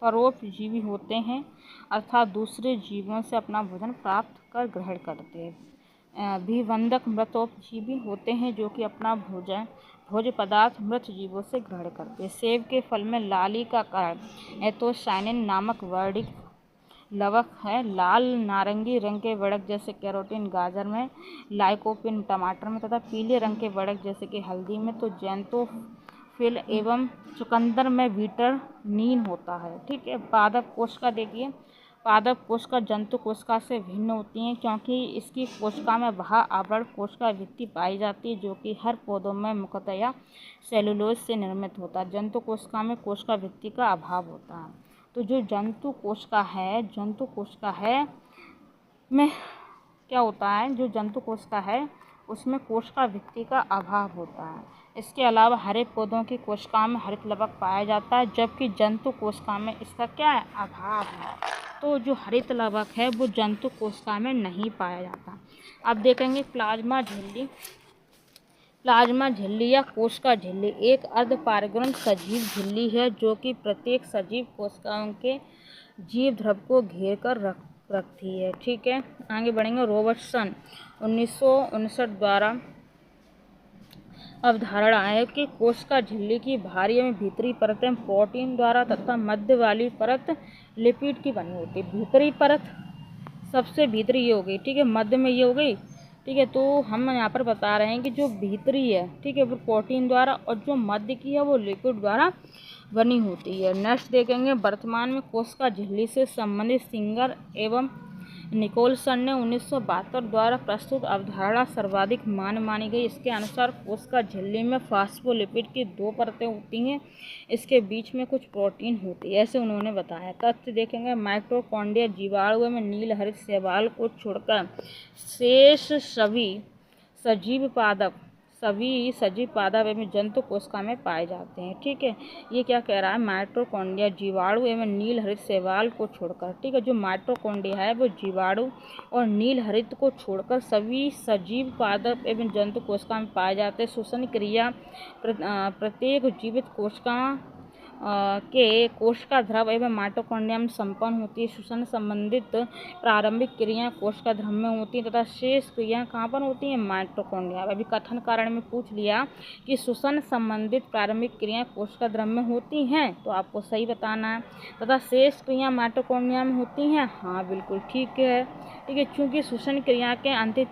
परोपजीवी होते हैं अर्थात दूसरे जीवों से अपना भोजन प्राप्त कर ग्रहण करते हैं। विवंधक मृतोपजीवी होते हैं जो कि अपना भोज्य पदार्थ मृत जीवों से ग्रहण करते हैं। सेब के फल में लाली का कारण एंथोसायनिन नामक वर्णिक लवक है। लाल नारंगी रंग के वड़क जैसे कैरोटीन गाजर में, लाइकोपिन टमाटर में तथा पीले रंग के वड़क जैसे कि हल्दी में तो जैंतोफिल एवं चुकंदर में विटामिन होता है। ठीक है, पादप कोशिका देखिए, पादप कोशिका जंतु कोशिका से भिन्न होती हैं क्योंकि इसकी कोशिका में बाह्य आवरण कोशिका भित्ति पाई जाती है जो कि हर पौधों में मुख्यतया सेलुलोज से निर्मित होता है। जंतु कोशिका में कोशिका भित्ति का अभाव होता है। तो जो जंतु कोशिका है में क्या होता है, जो जंतु कोशिका है उसमें कोशिका भित्ति का अभाव होता है। इसके अलावा हरे पौधों की कोशिका में हरित लवक पाया जाता है जबकि जंतु कोशिका में इसका क्या है? अभाव है। तो जो हरित लवक है वो जंतु कोशिका में नहीं पाया जाता। अब देखेंगे प्लाज्मा झिल्ली। प्लाज्मा झिल्ली या कोशिका झिल्ली एक अर्धपारगमन सजीव झिल्ली है जो कि प्रत्येक सजीव कोशिकाओं के जीव द्रव को घेर कर रखती है। ठीक है, आगे बढ़ेंगे। रॉबर्टसन 1959 द्वारा अवधारणा है कि कोशिका झिल्ली की बाहरी एवं भीतरी परतें प्रोटीन द्वारा तथा मध्य वाली परत लिपिड की बनी होती है। भीतरी परत सबसे भीतरी ये हो गई, ठीक है, मध्य में ये हो गई। ठीक है, तो हम यहाँ पर बता रहे हैं कि जो भीतरी है, ठीक है, वो प्रोटीन द्वारा और जो मध्य की है वो लिपिड द्वारा बनी होती है। नेक्स्ट देखेंगे, वर्तमान में कोशिका झिल्ली से संबंधित सिंगर एवं निकोलसन ने 1972 द्वारा प्रस्तुत अवधारणा सर्वाधिक मानी गई। इसके अनुसार कोशिका झिल्ली में फास्फोलिपिड की 2 परतें होती हैं, इसके बीच में कुछ प्रोटीन होती है, ऐसे उन्होंने बताया। तथ्य देखेंगे, माइटोकॉन्ड्रिया जीवाणु में नील हरित शैवाल को छोड़कर शेष सभी सजीव पादप एवं जंतु कोशिका में पाए जाते हैं। ठीक है, ये क्या कह रहा है? माइटोकॉन्ड्रिया जीवाणु एवं नील हरित शैवाल को छोड़कर, ठीक है, जो माइटोकॉन्ड्रिया है वो जीवाणु और नील हरित को छोड़कर सभी सजीव पादप एवं जंतु कोशिका में पाए जाते हैं। श्वसन क्रिया प्रत्येक जीवित कोशिका के कोशिका द्रव एवं माइटोकॉन्ड्रिया में संपन्न होती है। श्वसन संबंधित प्रारंभिक क्रियाएं कोशिका द्रव में होती हैं तथा शेष क्रियाएं कहाँ पर होती हैं? माइटोकॉन्ड्रिया। अभी कथन कारण में पूछ लिया कि श्वसन संबंधित प्रारंभिक क्रियाएं कोशिका द्रव में होती हैं, तो आपको सही बताना है। तथा शेष क्रियाएं माइटोकॉन्ड्रिया में होती हैं, हाँ बिल्कुल ठीक है। ठीक है, चूँकि श्वसन क्रिया के अंतिम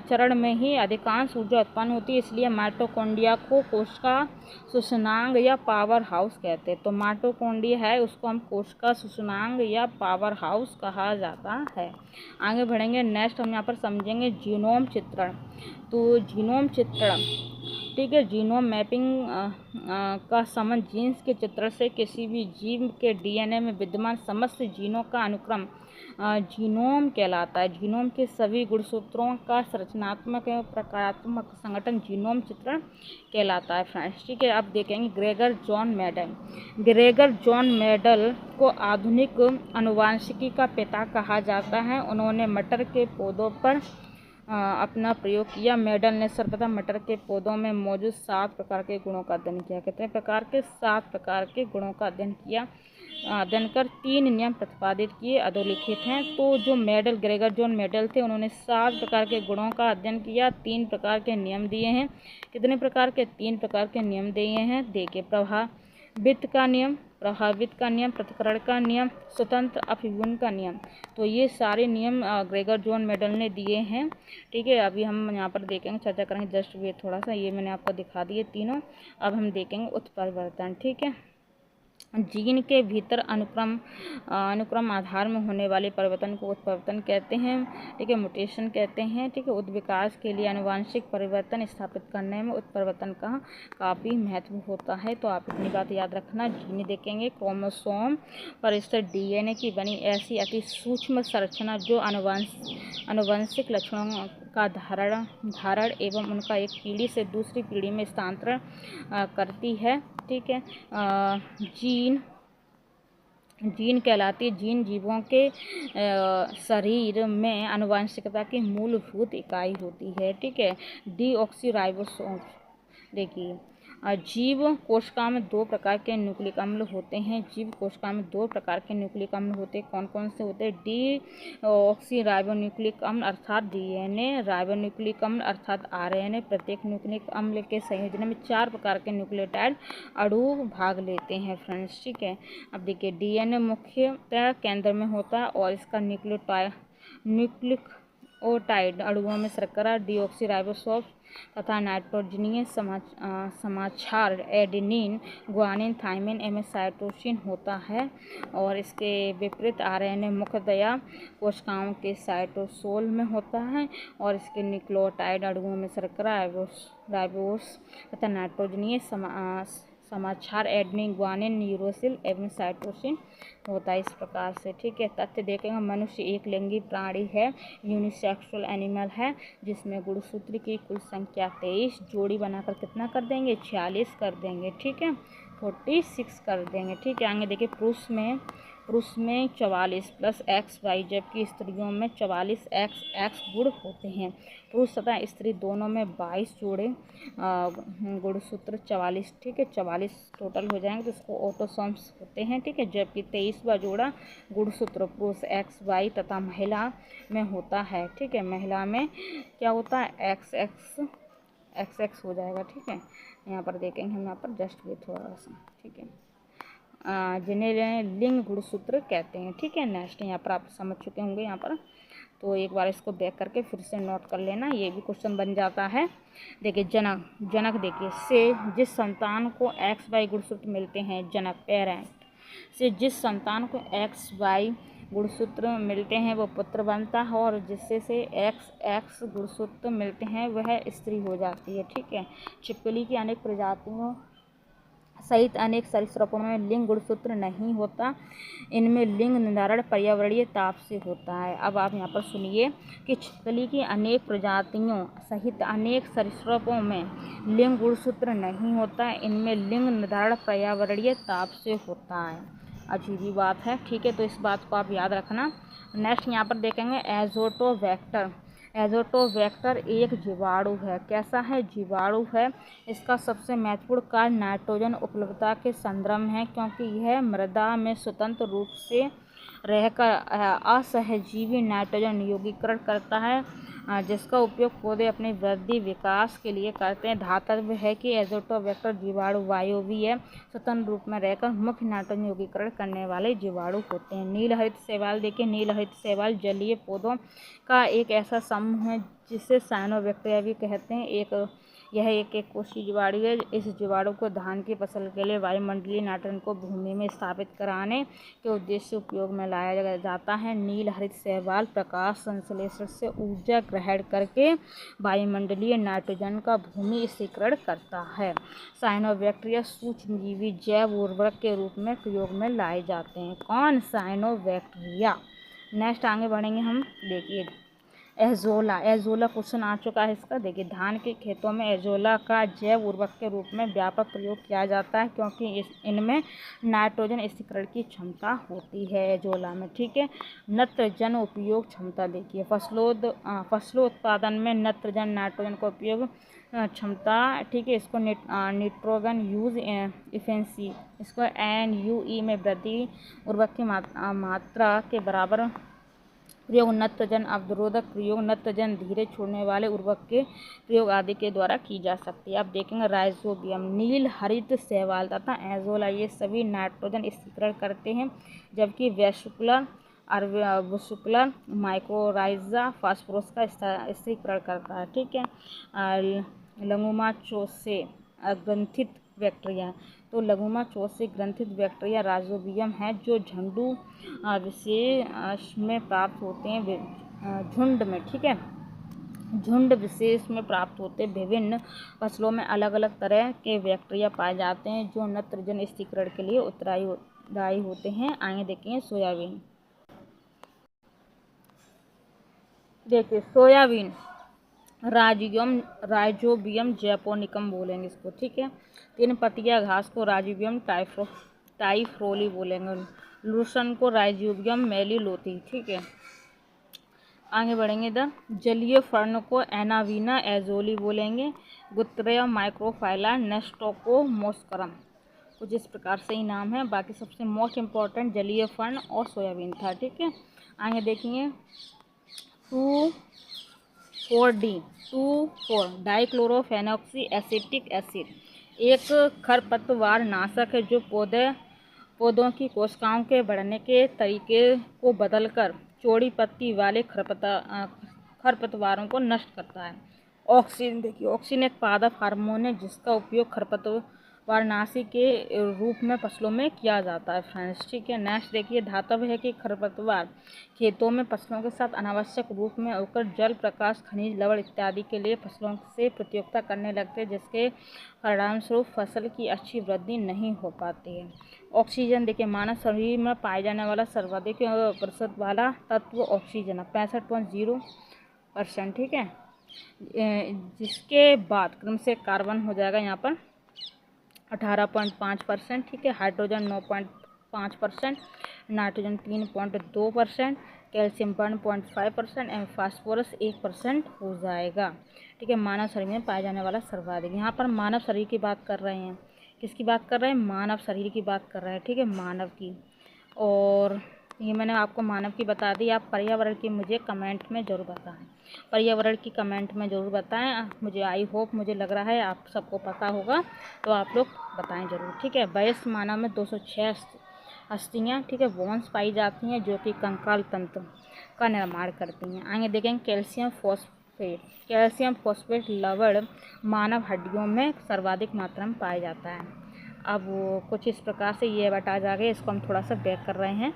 चरण में ही अधिकांश ऊर्जा उत्पन्न होती है, इसलिए माइटोकॉन्ड्रिया को कोशिका सूचनांग या पावर हाउस कहते हैं। तो माइटोकॉन्ड्रिया है उसको हम कोशिका सूचनांग या पावर हाउस कहा जाता है। आगे बढ़ेंगे। नेक्स्ट हम यहाँ पर समझेंगे जीनोम चित्रण। तो जीनोम चित्रण, ठीक है, जीनोम मैपिंग का संबंध जीन्स के चित्रण से किसी भी जीव के डीएनए में विद्यमान समस्त जीनों का अनुक्रम जीनोम कहलाता है। जीनोम के सभी गुणसूत्रों का संरचनात्मक एवं प्रकारात्मक संगठन जीनोम चित्रण कहलाता है फ्रेंड्स। ठीक है, अब देखेंगे Gregor John Mendel. Gregor John Mendel को आधुनिक आनुवंशिकी का पिता कहा जाता है। उन्होंने मटर के पौधों पर अपना प्रयोग किया। मेंडल ने सर्वप्रथम मटर के पौधों में मौजूद 7 प्रकार के गुणों का अध्ययन किया। कितने प्रकार के? 7 प्रकार के गुणों का अध्ययन किया। अध्ययन कर 3 नियम प्रतिपादित किए, अधोलिखित हैं। तो जो मेंडल, ग्रेगर जॉन मेंडल थे, उन्होंने 7 प्रकार के गुणों का अध्ययन किया, 3 प्रकार के नियम दिए हैं। कितने प्रकार के? 3 प्रकार के नियम दिए हैं। देखिए, प्रभावित का नियम, पृथक्करण का नियम, स्वतंत्र अपव्यवन का नियम। तो ये सारे नियम ग्रेगर जॉन मेंडल ने दिए हैं। ठीक है, अभी हम यहाँ पर देखेंगे, चर्चा करेंगे। जस्ट वेट थोड़ा सा, ये मैंने आपको दिखा दिए तीनों। अब हम देखेंगे उत्परिवर्तन। ठीक है, जीन के भीतर अनुक्रम आधार में होने वाले परिवर्तन को उत्परिवर्तन कहते हैं। ठीक है, म्यूटेशन कहते हैं। ठीक है, उत्विकास के लिए आनुवांशिक परिवर्तन स्थापित करने में उत्परिवर्तन का काफ़ी महत्व होता है। तो आप इतनी बात याद रखना। जीन देखेंगे, क्रोमोसोम पर स्थित डीएनए की बनी ऐसी अति सूक्ष्म संरचना जो आनुवंशिक लक्षणों का धारण एवं उनका एक पीढ़ी से दूसरी पीढ़ी में स्थानांतरण करती है। ठीक है, जीन कहलाती है। जीन जीवों के शरीर में आनुवंशिकता की मूलभूत इकाई होती है। ठीक है, डीऑक्सीराइबोसोम। देखिए, जीव कोशिका में 2 प्रकार के न्यूक्लिक अम्ल होते हैं। जीव कोशिका में 2 प्रकार के न्यूक्लिक अम्ल होते हैं। कौन कौन से होते हैं? डीऑक्सीराइबोन्यूक्लिक अम्ल अर्थात डीएनए, राइबोन्यूक्लिक अम्ल अर्थात आरएनए। प्रत्येक न्यूक्लिक अम्ल के संयोजन में 4 प्रकार के न्यूक्लियोटाइड अणु भाग लेते हैं फ्रेंड्स। ठीक है, अब देखिए, डीएनए मुख्यतः केंद्र में होता है और इसका न्यूक्लियोटाइड अणुओं में शर्करा, डीऑक्सीराइबोसॉर्ब तथा नाइट्रोजनीय समाक्षार एडेनिन, ग्वानिन, थाइमिन एवं साइटोसिन होता है। और इसके विपरीत आरएनए मुख्यतया कोशिकाओं के साइटोसोल में होता है और इसके न्यूक्लियोटाइड अणुओं में शर्करा, राइबोस तथा नाइट्रोजनीय समाक्षार एडेनिन, ग्वानिन, यूरोसिल एवं साइटोसिन होता है। इस प्रकार से। ठीक है, तथ्य देखेंगे। मनुष्य एक लिंगी प्राणी है, यूनिसेक्सुअल एनिमल है, जिसमें गुणसूत्र की कुल संख्या 23। जोड़ी बनाकर कितना कर देंगे? 46 कर देंगे। ठीक है, 46 कर देंगे। ठीक है, आगे देखिए, पुरुष में 44 प्लस XY, जबकि स्त्रियों में 44 XX गुण होते हैं। पुरुष तथा स्त्री दोनों में 22 जोड़े गुणसूत्र 44। ठीक है, 44 टोटल हो जाएंगे, तो इसको ऑटोसोम्स होते हैं। ठीक है, जबकि 23वां जोड़ा गुणसूत्र पुरुष XY तथा महिला में होता है। ठीक है, महिला में क्या होता है? XX हो जाएगा। ठीक है, यहाँ पर देखेंगे हम, यहाँ पर जस्ट भी थोड़ा सा। ठीक है, जिन्हें लिंग गुणसूत्र कहते हैं। ठीक है, नेक्स्ट यहाँ पर आप समझ चुके होंगे। यहाँ पर तो एक बार इसको बैक करके फिर से नोट कर लेना, ये भी क्वेश्चन बन जाता है। देखिए, जनक देखिए, से जिस संतान को XY गुणसूत्र मिलते हैं, जनक पेरेंट से जिस संतान को XY गुणसूत्र मिलते हैं वो पुत्र बनता है, और जिससे से XX गुणसूत्र मिलते हैं वह स्त्री हो जाती है। ठीक है, छिपकली की अनेक प्रजातियों सहित अनेक सरीसृपों में लिंग गुणसूत्र नहीं होता। इनमें लिंग निर्धारण पर्यावरणीय ताप से होता है। अब आप यहाँ पर सुनिए कि छिपकली की अनेक प्रजातियों सहित अनेक सरीसृपों में लिंग गुणसूत्र नहीं होता। इनमें लिंग निर्धारण पर्यावरणीय ताप से होता है। अजीब ही बात है। ठीक है, तो इस बात को आप याद रखना। नेक्स्ट यहाँ पर देखेंगे एजोटोवेक्टर। एजोटोवेक्टर एक जीवाणु है। कैसा है? जीवाणु है। इसका सबसे महत्वपूर्ण कार्य नाइट्रोजन उपलब्धता के संदर्भ में है, क्योंकि यह मृदा में स्वतंत्र रूप से रहकर असहजीवी नाइट्रोजन यौगिकीकरण करता है, जिसका उपयोग पौधे अपने वृद्धि विकास के लिए करते हैं। धातव्य है कि एजोटोवेक्टर जीवाणु वायवीय स्वतंत्र रूप में रहकर मुख्य नाइट्रोजन यौगिकीकरण करने वाले जीवाणु होते हैं। नीलहरित शैवाल देखिए, नीलहरित शैवाल जलीय पौधों का एक ऐसा समूह है जिसे साइनोबैक्टीरिया भी कहते हैं। यह एक कोशीय जीवाणु है। इस जीवाणु को धान की फसल के लिए वायुमंडलीय नाइट्रोजन को भूमि में स्थापित कराने के उद्देश्य से उपयोग में लाया जाता है। नील हरित शैवाल प्रकाश संश्लेषण से ऊर्जा ग्रहण करके वायुमंडलीय नाइट्रोजन का भूमि स्थिरीकरण करता है। साइनोबैक्टीरिया सूक्ष्मजीवी जैव उर्वरक के रूप में प्रयोग में लाए जाते हैं। कौन? साइनोबैक्टीरिया। नेक्स्ट आगे बढ़ेंगे हम। देखिए एजोला, एजोला क्वेश्चन आ चुका है इसका। देखिए धान के खेतों में एजोला का जैव उर्वरक के रूप में व्यापक प्रयोग किया जाता है क्योंकि इनमें नाइट्रोजन स्थिरीकरण की क्षमता होती है एजोला में। ठीक है, नत्रजन उपयोग क्षमता। देखिए फसलोत्पादन में नत्रजन नाइट्रोजन का उपयोग क्षमता। ठीक है, इसको निट्रोगन यूज इफेंसी, इसको NUE में वृद्धि, उर्वरक की मात्रा के बराबर प्रयोग, नत्रजन अवरोधक प्रयोग, नत्रजन धीरे छोड़ने वाले उर्वरक के प्रयोग आदि के द्वारा की जा सकती है। अब देखेंगे राइजोबियम, नील हरित शैवाल तथा एजोला ये सभी नाइट्रोजन स्थिरीकरण करते हैं, जबकि वेसिकुलर माइक्रोराइजा फास्फोरस का स्थिरीकरण करता है। ठीक है, लंगुमाचोसे ग्रंथित बैक्टीरिया, तो लंगुमाचोसे ग्रंथित बैक्टीरिया राइजोबियम है जो झुंडू विशेष में प्राप्त होते हैं झुंड में। ठीक है, झुंड विशेष में प्राप्त होते विभिन्न फसलों में अलग अलग तरह के बैक्टीरिया पाए जाते हैं जो नत्रजन स्थिरीकरण के लिए उत्तरदायी होते हैं। आगे देखेंगे सोयाबीन। देखिए सोयाबीन राइजोबियम जैपोनिकम बोलेंगे इसको। ठीक है, 3 पत्तियां घास को राइजोबियम टाइफ्रोली बोलेंगे, लूसन को राइजोबियम मेलिलोथी। ठीक है, आगे बढ़ेंगे इधर। जलीय फर्न को एनावीना एजोली बोलेंगे, गुत्रेया माइक्रोफाइला नेस्टोकोमोस्करम। कुछ इस प्रकार से ही नाम है। बाकी सबसे मोस्ट इम्पॉर्टेंट जलीय फर्न और सोयाबीन था। ठीक है, आगे देखेंगे 2,4-D डाइक्लोरोफेनॉक्सी एसिटिक एसिड एक खरपतवार नाशक है जो पौधों की कोशिकाओं के बढ़ने के तरीके को बदलकर चौड़ी पत्ती वाले खरपतवारों को नष्ट करता है। ऑक्सिन, देखिए ऑक्सिन एक पादप हार्मोन है जिसका उपयोग खरपतवारनाशी के रूप में फसलों में किया जाता है फ्रेंड्स। ठीक है, नेक्स्ट देखिए धातव है कि खरपतवार खेतों में फसलों के साथ अनावश्यक रूप में होकर जल, प्रकाश, खनिज, लवण इत्यादि के लिए फसलों से प्रतियोगिता करने लगते हैं, जिसके परिणामस्वरूप फसल की अच्छी वृद्धि नहीं हो पाती है। ऑक्सीजन, देखिए मानव शरीर में पाए जाने वाला सर्वाधिक प्रतिशत वाला तत्व ऑक्सीजन है 65.0%। ठीक है, जिसके बाद क्रम से कार्बन हो जाएगा यहाँ पर 18.5%। ठीक है, हाइड्रोजन 9.5%, नाइट्रोजन 3.2%, कैल्शियम 1.5% एवं फास्फोरस 1% हो जाएगा। ठीक है, मानव शरीर में पाए जाने वाला सर्वाधिक। यहाँ पर मानव शरीर की बात कर रहे हैं, किसकी बात कर रहे हैं? मानव शरीर की बात कर रहे हैं। ठीक है, मानव की। और ये मैंने आपको मानव की बता दी। आप पर्यावरण की मुझे कमेंट में ज़रूर बताएं, पर्यावरण की कमेंट में ज़रूर बताएं। मुझे आई होप, मुझे लग रहा है आप सबको पता होगा, तो आप लोग बताएं ज़रूर। ठीक है, वयस्क मानव में 206 अस्थियाँ, ठीक है, बोन्स पाई जाती हैं जो कि कंकाल तंत्र का निर्माण करती हैं। आगे देखेंगे कैल्शियम फॉस्फेट। कैल्शियम फॉस्फेट लवण मानव हड्डियों में सर्वाधिक मात्रा में पाया जाता है। अब कुछ इस प्रकार से ये बता जा गए, इसको हम थोड़ा सा बैक कर रहे हैं।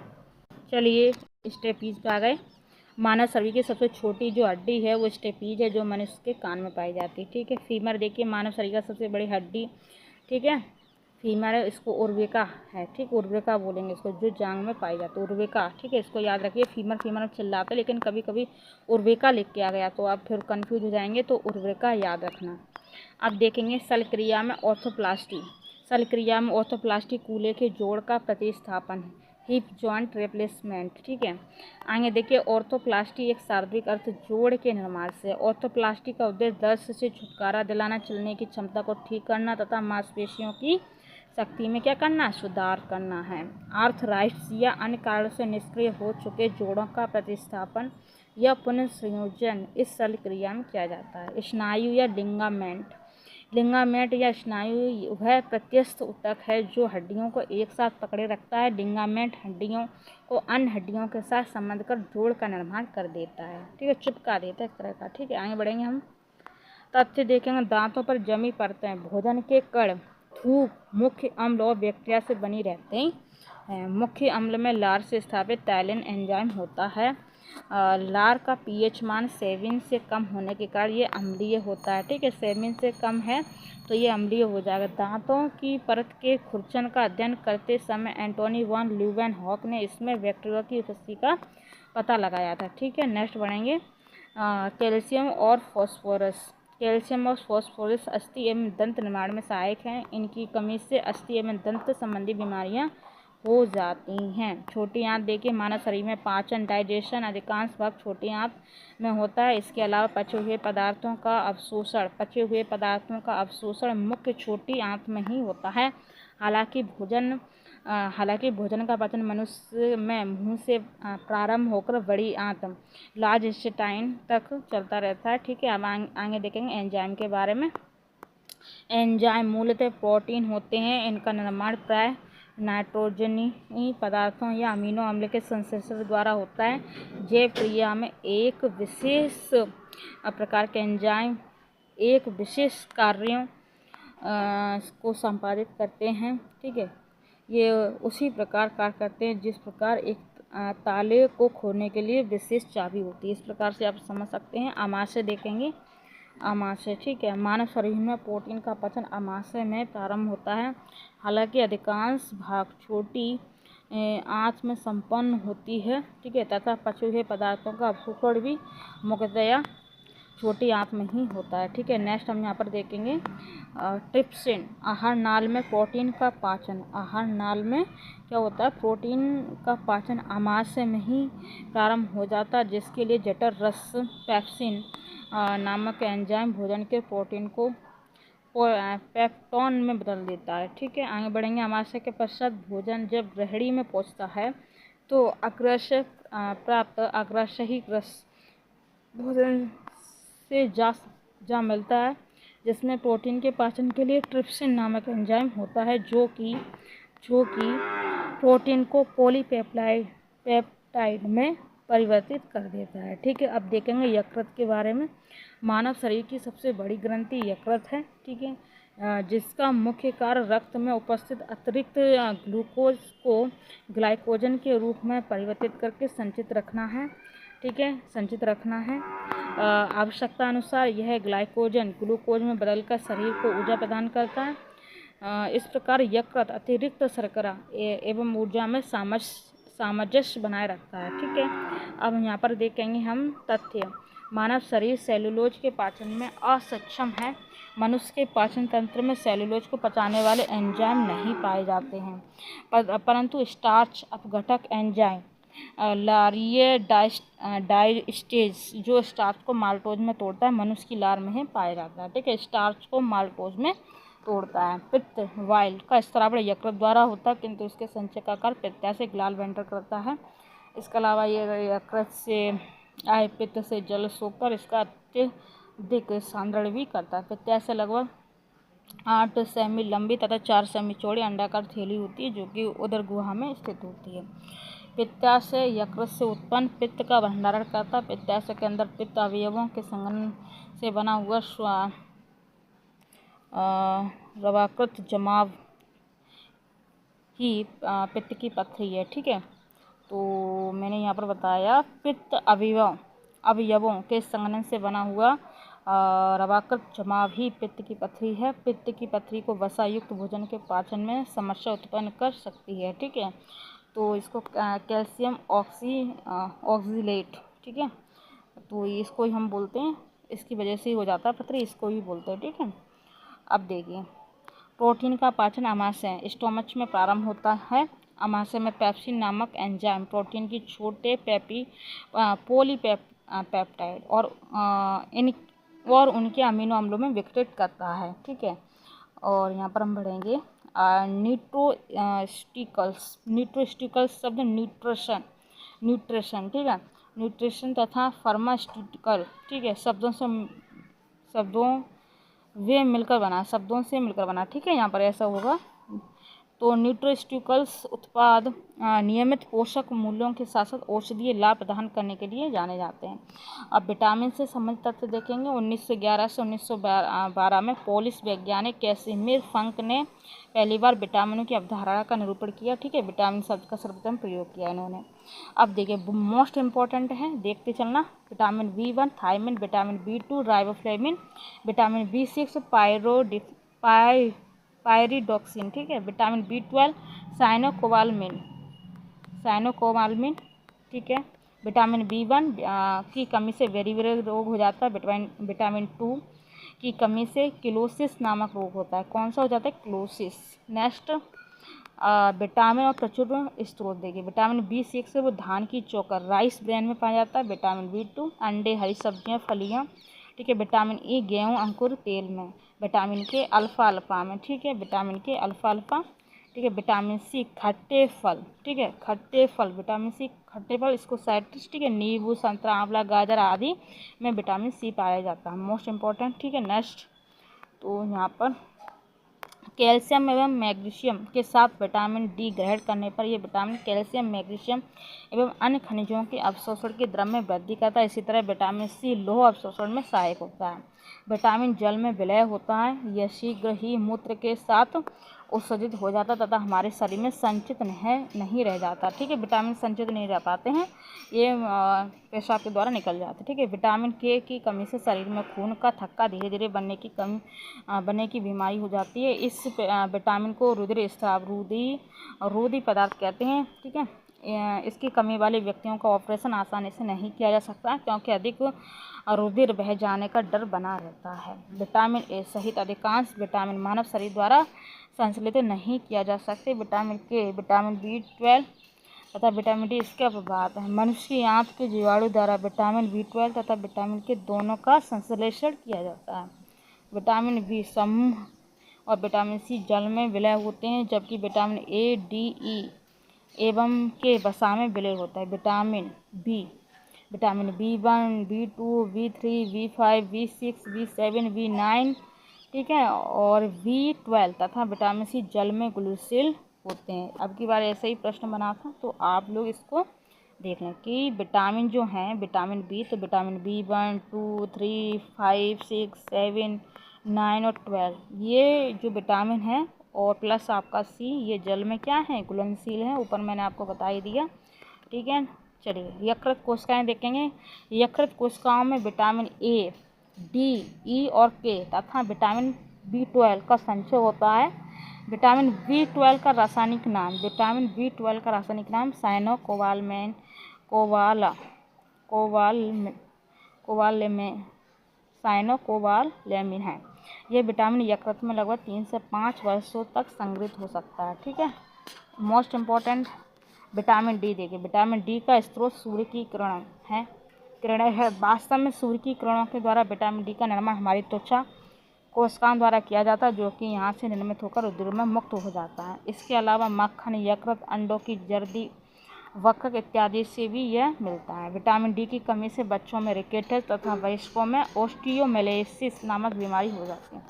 चलिए स्टेपीज पे आ गए। मानव शरीर की सबसे छोटी जो हड्डी है वो स्टेपीज है, जो मनुष्य के कान में पाई जाती है। ठीक है, फीमर, देखिए मानव शरीर का सबसे बड़ी हड्डी, ठीक है, फीमर है, इसको उर्वरिका है। ठीक, उर्वरिका बोलेंगे इसको, जो जांग में पाई जाती है उर्वरिका। ठीक है, इसको याद रखिए। फीमर फीमर में चिल्लाते हैं, लेकिन कभी कभी उर्वरिका लिख के आ गया तो आप फिर कंफ्यूज हो जाएंगे, तो उर्वरिका याद रखना। अब देखेंगे शल्यक्रिया में ऑर्थोप्लास्टी। शल्यक्रिया में ऑर्थोप्लास्टी कूल्हे के जोड़ का प्रतिस्थापन है, हिप जॉइंट रिप्लेसमेंट। ठीक है, आगे देखिए ऑर्थोप्लास्टी एक शारीरिक अर्थ जोड़ के निर्माण से। ऑर्थोप्लास्टी का उद्देश्य दर्द से छुटकारा दिलाना, चलने की क्षमता को ठीक करना तथा मांसपेशियों की शक्ति में क्या करना? सुधार करना है। आर्थराइटिस या अन्य कारणों से निष्क्रिय हो चुके जोड़ों का प्रतिस्थापन या पुनर्संयोजन इस शल्यक्रिया में किया जाता है। स्नायु या लिगामेंट। लिगामेंट या स्नायु वह प्रत्यस्थ ऊतक है जो हड्डियों को एक साथ पकड़े रखता है। लिगामेंट हड्डियों को अन्य हड्डियों के साथ संबंध कर जोड़ का निर्माण कर देता है। ठीक है, चिपका देता है एक तरह का। ठीक है, आगे बढ़ेंगे हम। तथ्य देखेंगे दांतों पर जमी परतें भोजन के कण, थूक, मुख्य अम्ल और बैक्टीरिया से बनी रहते हैं। मुख्य अम्ल में लार से स्थापित टाइलिन एंजाइम होता है। लार का पीएच मान 7 से कम होने के कारण ये अम्लीय होता है। ठीक है, 7 से कम है तो ये अम्लीय हो जाएगा। दांतों की परत के खुरचन का अध्ययन करते समय एंटोनी वॉन ल्यूवेनहॉक ने इसमें बैक्टीरिया की उपस्थिति का पता लगाया था। ठीक है, नेक्स्ट बढ़ेंगे। कैल्शियम और फॉस्फोरस। कैल्शियम और फॉस्फोरस अस्थि एवं दंत निर्माण में सहायक हैं। इनकी कमी से अस्थि एवं दंत संबंधी बीमारियां हो जाती हैं। छोटी आंत देखिए, मानव शरीर में पाचन डाइजेशन अधिकांश भाग छोटी आंत में होता है। इसके अलावा पचे हुए पदार्थों का अवशोषण मुख्य छोटी आंत में ही होता है। हालांकि भोजन का पाचन मनुष्य में मुंह से प्रारंभ होकर बड़ी आंत लार्ज इंटेस्टाइन तक चलता रहता है। ठीक है, अब आगे देखेंगे एंजाइम के बारे में। एंजाइम मूलतः प्रोटीन होते हैं। इनका निर्माण प्राय नाइट्रोजनी पदार्थों या अमीनो अम्ल के संश्लेषण द्वारा होता है। जैव क्रिया में एक विशेष प्रकार के एंजाइम एक विशेष कार्यों को संपादित करते हैं। ठीक है, ये उसी प्रकार कार्य करते हैं जिस प्रकार एक ताले को खोलने के लिए विशेष चाबी होती है। इस प्रकार से आप समझ सकते हैं। आमाशय देखेंगे। आमाशय, ठीक है, मानव शरीर में प्रोटीन का पचन आमाशय में प्रारंभ होता है। हालांकि अधिकांश भाग छोटी आंत में संपन्न होती है। ठीक है, तथा पचे हुए पदार्थों का अवशोषण भी मुख्यतया छोटी आंत में ही होता है। ठीक है, नेक्स्ट हम यहाँ पर देखेंगे ट्रिप्सिन। आहार नाल में प्रोटीन का पाचन। आहार नाल में क्या होता है, प्रोटीन का पाचन आमाशय में ही प्रारंभ हो जाता है, जिसके लिए जठर रस पेप्सिन नामक एंजाइम भोजन के प्रोटीन को पेप्टोन में बदल देता है। ठीक है, आगे बढ़ेंगे। आमाशय के पश्चात भोजन जब ग्रहणी में पहुंचता है तो अग्राशय प्राप्त अग्राशयी रस भोजन से जा मिलता है, जिसमें प्रोटीन के पाचन के लिए ट्रिप्सिन नामक एंजाइम होता है, जो कि प्रोटीन को पॉलीपेप्टाइड में परिवर्तित कर देता है। ठीक है, अब देखेंगे यकृत के बारे में। मानव शरीर की सबसे बड़ी ग्रंथि यकृत है। ठीक है, जिसका मुख्य कार्य रक्त में उपस्थित अतिरिक्त ग्लूकोज को ग्लाइकोजन के रूप में परिवर्तित करके संचित रखना है। ठीक है, संचित रखना है। आवश्यकता अनुसार यह ग्लाइकोजन ग्लूकोज में बदलकर शरीर को ऊर्जा प्रदान करता है। इस प्रकार यकृत अतिरिक्त शर्करा एवं ऊर्जा में सामंजस्य बनाए रखता है। ठीक है, अब यहाँ पर देखेंगे हम तथ्य। मानव शरीर सेलुलोज के पाचन में असक्षम है। मनुष्य के पाचन तंत्र में सेलुलोज को पचाने वाले एंजाइम नहीं पाए जाते हैं, परंतु स्टार्च अपघटक एंजाइम लारीय डाइस्टेज जो स्टार्च को माल्टोज में तोड़ता है, मनुष्य की लार में पाया जाता है। ठीक है, स्टार्च को माल्टोज में तोड़ता है। पित्त वाइल का स्त्रावण यकृत द्वारा होता है, किंतु इसके संचय का कार्य पित्ताशय ग्लाल वेंटर करता है। इसके अलावा ये यकृत से आए पित्त से जल सोखकर इसका अत्यधिक सांद्रण भी करता है। पित्ताशय लगभग 8 सेमी लंबी तथा 4 सेमी चौड़ी अंडाकार थैली होती है, जो कि उदर गुहा में स्थित होती है। पित्ताशय यकृत से उत्पन्न पित्त का भंडारण करता है। पित्ताशय के अंदर पित्त अवयवों के संघनन से बना हुआ रवाकृत जमाव ही पित्त की पथरी है। ठीक है, तो मैंने यहाँ पर बताया पित्त अवयवों के संघनन से बना हुआ रवाकृत जमाव ही पित्त की पथरी है। पित्त की पथरी को वसा युक्त भोजन के पाचन में समस्या उत्पन्न कर सकती है। ठीक है, तो इसको कैल्शियम ऑक्सीलेट, ठीक है, तो इसको ही हम बोलते हैं, इसकी वजह से ही हो जाता है पथरी, इसको ही बोलते हैं। ठीक है, अब देखिए प्रोटीन का पाचन आमाशय स्टोमच में प्रारंभ होता है। आमाशय में पेप्सिन नामक एंजाइम प्रोटीन की छोटे पॉलीपेप्टाइड और उनके अमीनो अम्लों में विघटित करता है। ठीक है, और यहाँ पर हम बढ़ेंगे न्यूट्रोस्टिकल्स शब्द न्यूट्रिशन, ठीक है, न्यूट्रिशन तथा फार्मास्यूटिकल, ठीक है, शब्दों से मिलकर बना। ठीक है, यहाँ पर ऐसा होगा तो न्यूट्रिस्टिकल्स उत्पाद नियमित पोषक मूल्यों के साथ साथ औषधीय लाभ प्रदान करने के लिए जाने जाते हैं। अब विटामिन से संबंधित तथ्य देखेंगे। 1911 से 1912 में पोलिश वैज्ञानिक कैसिमिर फंक ने पहली बार विटामिनों की अवधारणा का निरूपण किया। ठीक है, विटामिन शब्द का सर्वप्रथम प्रयोग किया इन्होंने। अब देखिए मोस्ट इंपॉर्टेंट है, देखते चलना। Vitamin B1 thiamine, vitamin B2 riboflavin, vitamin B6 pyridoxine. ठीक है, विटामिन B12 साइनोकोबाल्मिन। ठीक है, विटामिन B1 की कमी से वेरी रोग हो जाता है। विटामिन 2 की कमी से क्लोसिस नामक रोग होता है। कौन सा हो जाता है? क्लोसिस। नेक्स्ट विटामिन और प्रचुर स्रोत देखिए। विटामिन B6 वो धान की चोकर राइस ब्रेन में पाया जाता है। विटामिन B2 अंडे, हरी सब्जियां, फलियां। ठीक है, विटामिन E गेहूं, अंकुर, तेल में। विटामिन K अल्फा में। ठीक है, विटामिन K अल्फा। ठीक है, विटामिन C खट्टे फल। ठीक है, खट्टे फल, विटामिन C खट्टे फल, इसको साइट्रस। ठीक है, नींबू, संतरा, आंवला, गाजर आदि में विटामिन C पाया जाता है। Most important. ठीक है, नेक्स्ट तो यहाँ पर कैल्शियम एवं मैग्नीशियम के साथ विटामिन D ग्रहण करने पर यह विटामिन कैल्शियम, मैग्नीशियम एवं अन्य खनिजों के अवशोषण की दर में वृद्धि करता है। इसी तरह विटामिन C लौह अवशोषण में सहायक होता है। विटामिन जल में विलय होता है, यह शीघ्र ही मूत्र के साथ उत्सर्जित हो जाता तथा हमारे शरीर में संचित नहीं रह जाता। ठीक है, विटामिन संचित नहीं रह पाते हैं, ये पेशाब के द्वारा निकल जाते हैं। ठीक है, विटामिन K की कमी से शरीर में खून का थक्का धीरे धीरे बनने की बीमारी हो जाती है। इस विटामिन को रुधिर स्राव रोधी पदार्थ कहते हैं। ठीक है, इसकी कमी वाले व्यक्तियों का ऑपरेशन आसानी से नहीं किया जा सकता क्योंकि अधिक रुधिर बह जाने का डर बना रहता है। विटामिन A सहित अधिकांश विटामिन मानव शरीर द्वारा संश्लेषित नहीं किया जा सकते। विटामिन K, विटामिन B12 तथा विटामिन D इसके प्रभाव है। मनुष्य की आंत के जीवाणु द्वारा विटामिन B12 तथा विटामिन K दोनों का संश्लेषण किया जाता है। विटामिन B समूह और विटामिन C जल में विलय होते हैं, जबकि विटामिन A, D, E एवं K वसा में विलय होता है। Vitamin B1, B2, B3, B5, B6, B7, B9। ठीक है, और B12 तथा विटामिन C जल में घुलनशील होते हैं। अब की बार ऐसा ही प्रश्न बना था, तो आप लोग इसको देख लें कि विटामिन जो हैं, विटामिन B, तो विटामिन B1, 2, 3, 5, 6, 7, 9 और 12 ये जो विटामिन है, और प्लस आपका C, ये जल में क्या है? घुलनशील है। ऊपर मैंने आपको बता ही दिया। ठीक है, चलिए यकृत कोशिकाएं देखेंगे। यकृत कोशिकाओं में विटामिन A, D, E और K तथा विटामिन B12 का संचय होता है। विटामिन B12 का रासायनिक नाम साइनोकोबालामिन है। यह विटामिन यकृत में लगभग 3 से 5 वर्षों तक संग्रहित हो सकता है। ठीक है, मोस्ट इम्पॉर्टेंट विटामिन D देखिए। विटामिन D का स्रोत सूर्य की किरणें है। वास्तव में सूर्य की किरणों के द्वारा विटामिन D का निर्माण हमारी त्वचा कोशिकाओं द्वारा किया जाता है, जो कि यहाँ से निर्मित होकर उद्र में मुक्त हो जाता है। इसके अलावा मक्खन, यकृत, अंडों की जर्दी, वक्र इत्यादि से भी यह मिलता है। विटामिन D की कमी से बच्चों में रिकेट्स तथा वयस्कों में ओस्टियोमेलेसिस नामक बीमारी हो जाती है।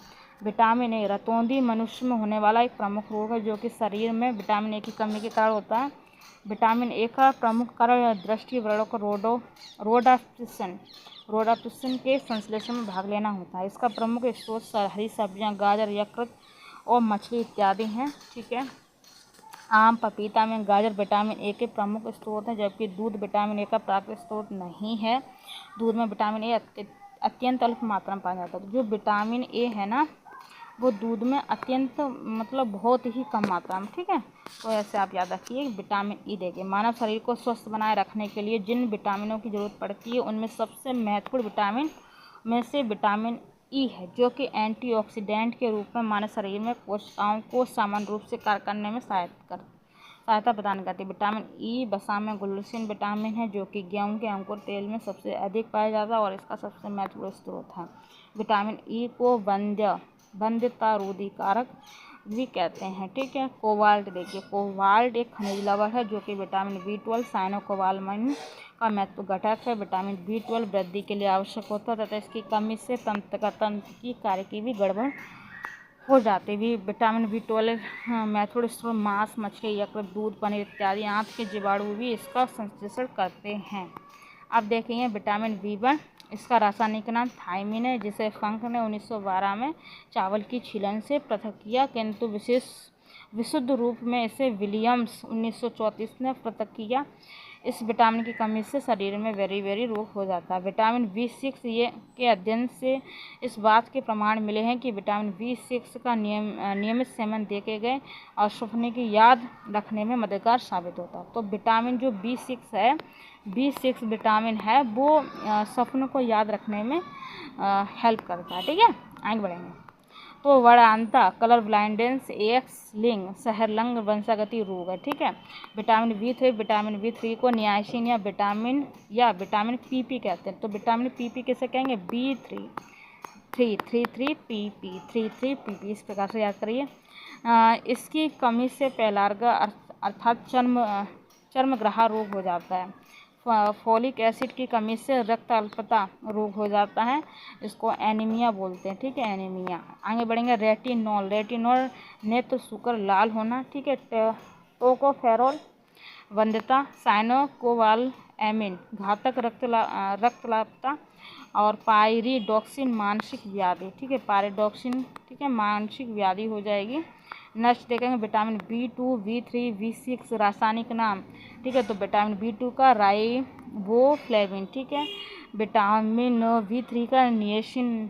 विटामिन A रतौंधी मनुष्य में होने वाला एक प्रमुख रोग है, जो कि शरीर में विटामिन A की कमी के कारण होता है। विटामिन A का प्रमुख कारण दृष्टि वर्णक रोडाप्सिन के संश्लेषण में भाग लेना होता है। इसका प्रमुख स्रोत हरी सब्जियां, गाजर, यकृत और मछली इत्यादि हैं। ठीक है, आम, पपीता में गाजर विटामिन A के प्रमुख स्रोत हैं, जबकि दूध विटामिन A का प्राकृतिक स्रोत नहीं है। दूध में विटामिन A अत्यंत अल्प मात्रा में पाया जाता है। जो विटामिन A है ना, वो दूध में अत्यंत बहुत ही कम मात्रा में। ठीक है, तो ऐसे आप याद रखिए। विटामिन E देखिए, मानव शरीर को स्वस्थ बनाए रखने के लिए जिन विटामिनों की जरूरत पड़ती है, उनमें सबसे महत्वपूर्ण विटामिन में से विटामिन E है, जो कि एंटीऑक्सीडेंट के रूप में मानव शरीर में कोशिकाओं को सामान्य रूप से कार्य करने में सहायता प्रदान करती है। विटामिन E वसा में घुलनशील विटामिन है, जो कि गेहूं के अंकुर तेल में सबसे अधिक पाया जाता है और इसका सबसे महत्वपूर्ण स्रोत है। विटामिन E को वंध्यता रोधी कारक भी कहते हैं। ठीक है, कोबाल्ट देखिए। कोबाल्ट एक खनिज लवण है, जो कि विटामिन B12 साइनोकोबालामिन का महत्व घटक है। विटामिन B12 वृद्धि के लिए आवश्यक होता है तथा इसकी कमी से तंत्र की कार्य की भी गड़बड़ हो जाते भी। विटामिन B12 मैथड स्टोर मांस, मछली, यकृत, दूध, पनीर इत्यादि आंत के जीवाणु भी इसका संश्लेषण करते हैं। अब देखेंगे विटामिन B1, इसका रासायनिक नाम थायमिन है, जिसे फंक ने 1912 में चावल की छीलन से पृथक किया, किंतु विशुद्ध रूप में इसे विलियम्स 1934 ने पृथक किया। इस विटामिन की कमी से शरीर में वेरी रोग हो जाता है। विटामिन B6 के अध्ययन से इस बात के प्रमाण मिले हैं कि विटामिन B6 का नियमित सेवन देखे गए और सपने की याद रखने में मददगार साबित होता है। तो विटामिन जो B6 है, B6 विटामिन है, वो सपनों को याद रखने में हेल्प करता है। ठीक है, आगे बढ़ेंगे। तो वरानता, कलर ब्लाइंडेंस, एक्स लिंग सहरलंग वंशागति रोग है। ठीक है। विटामिन बी थ्री को नियासिन या विटामिन PP कहते हैं। तो विटामिन PP किसे कहेंगे? B3 इस प्रकार से याद करिए। इसकी कमी से पेलार्गा अर्थात चर्मग्रहा रोग हो जाता है। फोलिक एसिड की कमी से रक्त अल्पता रोग हो जाता है, इसको एनीमिया बोलते हैं। ठीक है, एनीमिया। आगे बढ़ेंगे। रेटिनॉल नेत्र सूकर लाल होना। ठीक है। टोकोफेरोल वंध्यता, साइनोकोबालामिन घातक रक्तलापता और पायरिडॉक्सिन मानसिक व्याधि। ठीक है, पायरिडॉक्सिन, ठीक है, मानसिक व्याधि हो जाएगी। नेक्स्ट देखेंगे विटामिन B2, B3, B6 रासायनिक नाम। ठीक है, तो विटामिन B2 का राइबोफ्लेविन। ठीक है, विटामिन B3 का नियासिन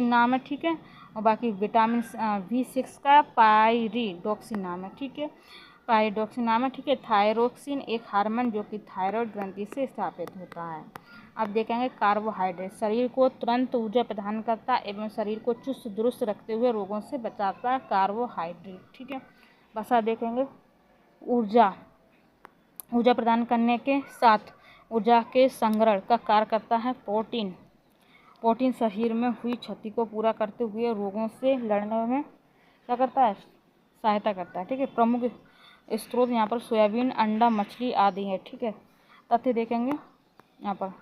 नाम है। ठीक है, और बाकी विटामिन B6 का पायरिडॉक्सिन नाम है। ठीक है, पायरिडॉक्सिन नाम है। ठीक है, थायरोक्सिन एक हार्मोन जो कि थायराइड ग्रंथि से स्थापित होता है। अब देखेंगे कार्बोहाइड्रेट शरीर को तुरंत ऊर्जा प्रदान करता है एवं शरीर को चुस्त दुरुस्त रखते हुए रोगों से बचाता है, कार्बोहाइड्रेट। ठीक है, बस आप देखेंगे ऊर्जा प्रदान करने के साथ ऊर्जा के संग्रहण का कार्य करता है प्रोटीन शरीर में हुई क्षति को पूरा करते हुए रोगों से लड़ने में क्या करता है? सहायता करता है। ठीक है, प्रमुख स्रोत यहाँ पर सोयाबीन, अंडा, मछली आदि है। ठीक है, तथ्य देखेंगे यहाँ पर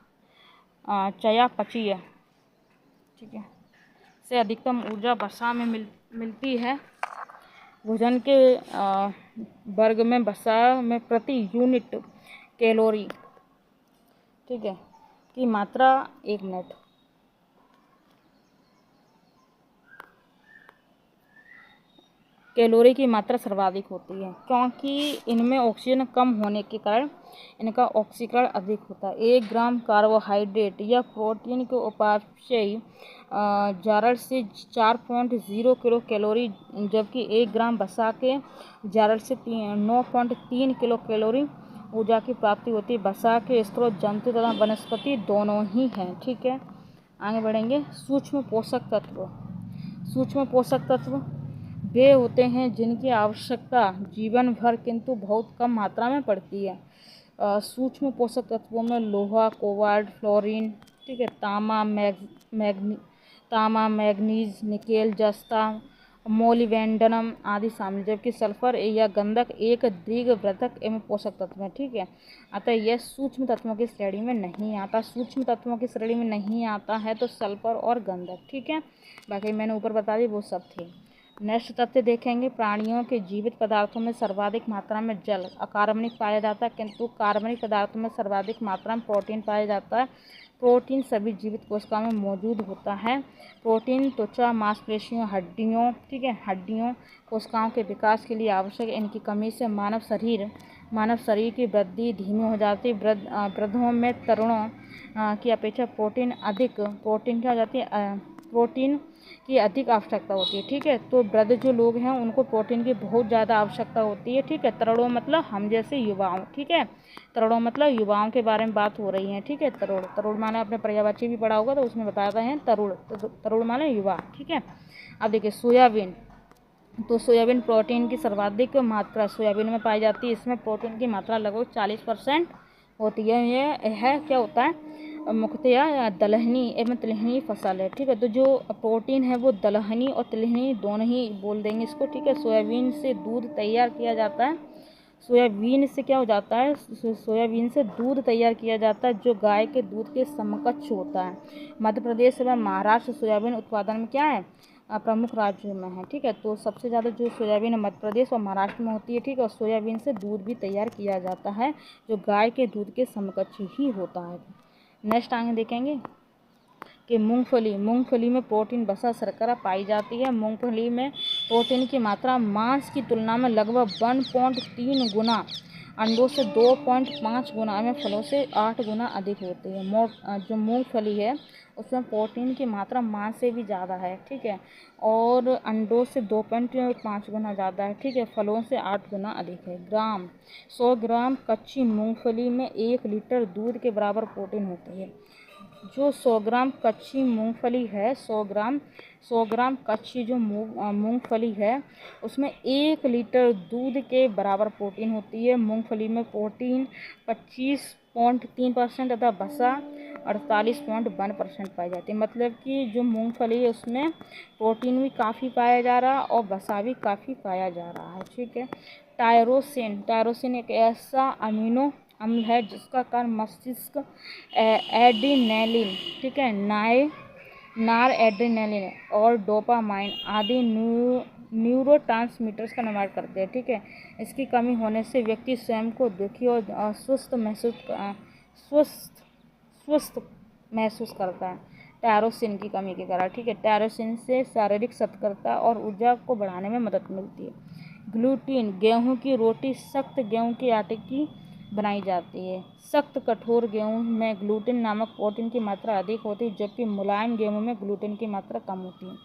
चयापचय, ठीक है, से अधिकतम ऊर्जा वसा में मिलती है। भोजन के वर्ग में वसा में प्रति यूनिट कैलोरी, ठीक है, की मात्रा 1 मिनट कैलोरी की मात्रा सर्वाधिक होती है, क्योंकि इनमें ऑक्सीजन कम होने के कारण इनका ऑक्सीकरण अधिक होता है। 1 ग्राम कार्बोहाइड्रेट या प्रोटीन के उपापचयी जारल से 4.0 किलो कैलोरी, जबकि 1 ग्राम वसा के जारल से 9.3 किलो कैलोरी ऊर्जा की प्राप्ति होती है। वसा के स्रोत जंतु तथा वनस्पति दोनों ही हैं। ठीक है, आगे बढ़ेंगे। सूक्ष्म पोषक तत्व वे होते हैं जिनकी आवश्यकता जीवन भर किंतु बहुत कम मात्रा में पड़ती है। सूक्ष्म पोषक तत्वों में लोहा, कोबाल्ट, फ्लोरीन, ठीक है, तांबा, मैग्नीज, निकेल, जस्ता, मोलिब्डेनम आदि शामिल, जबकि सल्फर या गंधक एक दीर्घवृद्धक एवं पोषक तत्व है। ठीक है, अतः यह सूक्ष्म तत्वों की श्रेणी में नहीं आता। सूक्ष्म तत्वों की श्रेणी में नहीं आता है तो सल्फर और गंधक। ठीक है, बाकी मैंने ऊपर बता दी वो सब थे। नेक्स्ट तथ्य देखेंगे। प्राणियों के जीवित पदार्थों में सर्वाधिक मात्रा में जल अकार्बनिक पाया जाता है, किंतु कार्बनिक पदार्थों में सर्वाधिक मात्रा में प्रोटीन पाया जाता है। प्रोटीन सभी जीवित कोशिकाओं में मौजूद होता है। प्रोटीन त्वचा, मांसपेशियों, हड्डियों, ठीक है, हड्डियों कोशिकाओं के विकास के लिए आवश्यक है। इनकी कमी से मानव शरीर की वृद्धि धीमी हो जाती है। वृद्धों में तरुणों की अपेक्षा प्रोटीन की अधिक आवश्यकता होती है। ठीक है, तो वृद्ध जो लोग हैं उनको प्रोटीन की बहुत ज़्यादा आवश्यकता होती है। ठीक है, तरुणों मतलब हम जैसे युवाओं। ठीक है, तरुणों मतलब युवाओं के बारे में बात हो रही है। ठीक है, तरुण माने आपने पर्यायवाची भी पढ़ा होगा तो उसमें बताते हैं तरुण माने युवा। ठीक है, अब देखिए सोयाबीन। तो सोयाबीन प्रोटीन की सर्वाधिक मात्रा सोयाबीन में पाई जाती है। इसमें प्रोटीन की मात्रा लगभग 40% होती है। यह क्या होता है? मुख्यतया दलहनी एवं तिलहनी फसल है। ठीक है, तो जो प्रोटीन है वो दलहनी और तिलहनी दोनों ही बोल देंगे इसको। ठीक है, सोयाबीन से दूध तैयार किया जाता है। सोयाबीन से क्या हो जाता है? सोयाबीन से दूध तैयार किया जाता है जो गाय के दूध के समकक्ष होता है। मध्य प्रदेश एवं महाराष्ट्र सोयाबीन उत्पादन में क्या है? प्रमुख राज्यों में है। ठीक है, तो सबसे ज़्यादा जो सोयाबीन है मध्य प्रदेश और महाराष्ट्र में होती है। ठीक है, और सोयाबीन से दूध भी तैयार किया जाता है जो गाय के दूध के समकक्ष ही होता है। नेक्स्ट आगे देखेंगे कि मूंगफली में प्रोटीन, वसा, शर्करा पाई जाती है। मूंगफली में प्रोटीन की मात्रा मांस की तुलना में लगभग 1.3 गुना, अंडों से 2.5 गुना एवं फलों से 8 गुना अधिक होती है। जो मूंगफली है उसमें प्रोटीन की मात्रा मांस से भी ज़्यादा है। ठीक है, और अंडों से 2.5 गुना ज़्यादा है। ठीक है, फलों से 8 गुना अधिक है। 100 ग्राम कच्ची मूंगफली में 1 लीटर दूध के बराबर प्रोटीन होती है। जो 100 ग्राम कच्ची मूंगफली है, 100 ग्राम कच्ची जो मूंगफली है उसमें 1 लीटर दूध के बराबर प्रोटीन होती है। मूंगफली में प्रोटीन 25.3% तथा वसा 48.1% पाई जाती है। मतलब कि जो मूंगफली है उसमें प्रोटीन भी काफ़ी पाया जा रहा है और वसा भी काफ़ी पाया जा रहा है। ठीक है, टायरोसिन एक ऐसा अमीनो अम्ल है जिसका कार्य मस्तिष्क एड्रीनलिन, ठीक है, नार एड्रीनलिन और डोपामाइन आदि न्यूरोट्रांसमीटर्स का निर्माण करते हैं। ठीक है, इसकी कमी होने से व्यक्ति स्वयं को दुखी और स्वस्थ महसूस करता है, टायरोसिन की कमी के कारण। ठीक है, टायरोसिन से शारीरिक सतर्कता और ऊर्जा को बढ़ाने में मदद मिलती है। ग्लूटीन, गेहूं की रोटी सख्त गेहूं के आटे की बनाई जाती है। सख्त कठोर गेहूं में ग्लूटीन नामक प्रोटीन की मात्रा अधिक होती है जबकि मुलायम गेहूं में ग्लूटीन की मात्रा कम होती है।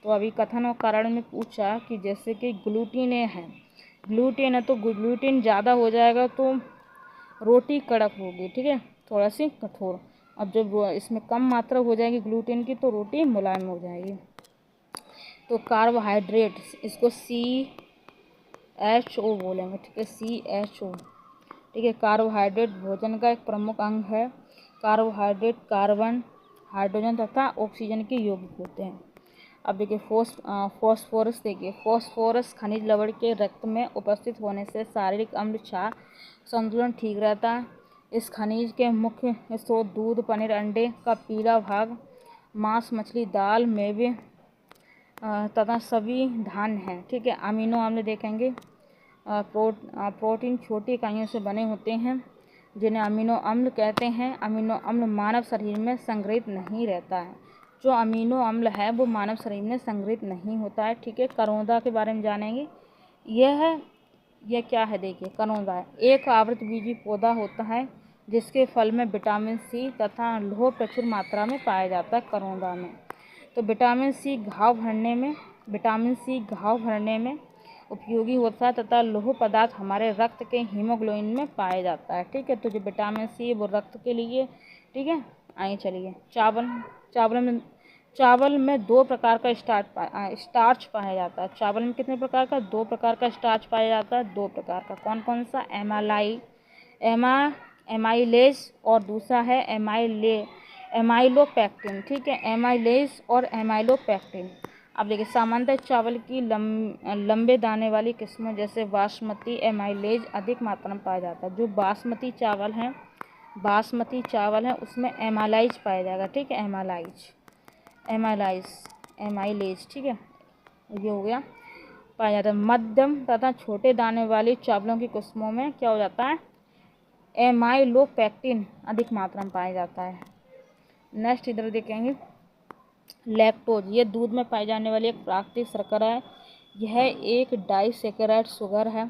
तो अभी कथन और कारण में पूछा कि जैसे कि ग्लूटीन है तो ग्लूटीन ज़्यादा हो जाएगा तो रोटी कड़क होगी। ठीक है, थोड़ा सी कठोर। अब जब इसमें कम मात्रा हो जाएगी ग्लूटीन की तो रोटी मुलायम हो जाएगी। तो कार्बोहाइड्रेट, इसको CHO बोलेंगे। ठीक है, CHO। ठीक है, कार्बोहाइड्रेट भोजन का एक प्रमुख अंग है। कार्बोहाइड्रेट कार्बन, हाइड्रोजन तथा ऑक्सीजन के यौगिक होते हैं। अब देखिए फॉस्फोरस, देखिए फॉस्फोरस खनिज लवण के रक्त में उपस्थित होने से शारीरिक अम्ल क्षार संतुलन ठीक रहता है। इस खनिज के मुख्य स्रोत दूध, पनीर, अंडे का पीला भाग, मांस, मछली, दाल, मेवे तथा सभी धान्य हैं। ठीक है, अमीनो अम्ल देखेंगे। प्रोटीन छोटी इकाइयों से बने होते हैं जिन्हें अमीनो अम्ल कहते हैं। अमीनो अम्ल मानव शरीर में संग्रहित नहीं रहता है। जो अमीनो अम्ल है वो मानव शरीर में संग्रहित नहीं होता है। ठीक है, करौंदा के बारे में जानेंगे। यह क्या है, देखिए करौंदा है एक आवृतबीजी पौधा होता है जिसके फल में विटामिन सी तथा लौह प्रचुर मात्रा में पाया जाता है। करौंदा में तो विटामिन सी घाव भरने में उपयोगी होता है तथा लौह पदार्थ हमारे रक्त के हीमोग्लोबिन में पाया जाता है। ठीक है, तो जो विटामिन सी वो रक्त के लिए। ठीक है, आइए चलिए चावल में 2 प्रकार का स्टार्च पाया जाता है। चावल में कितने प्रकार का? 2 प्रकार का स्टार्च पाया जाता है। 2 प्रकार का कौन कौन सा? एमाइलेज और दूसरा है एमाइलोपेक्टिन। ठीक है, एमाइलेज और एमाइलोपेक्टिन। अब देखिए सामान्यतः चावल की लंबे दाने वाली किस्मों जैसे बासमती एमाइलेज अधिक मात्रा में पाया जाता है। जो बासमती चावल है उसमें एमाइलेज पाया जाएगा। ठीक है, एमाइलेज। ठीक है, ये हो गया, पाया जाता है। मध्यम तथा छोटे दाने वाली चावलों की किस्मों में क्या हो जाता है? एमाइलोपेक्टिन अधिक मात्रा में पाया जाता है। नेक्स्ट इधर देखेंगे लैक्टोज, ये दूध में पाई जाने वाली एक प्राकृतिक शर्करा है। यह एक डाइसैकेराइड शुगर है।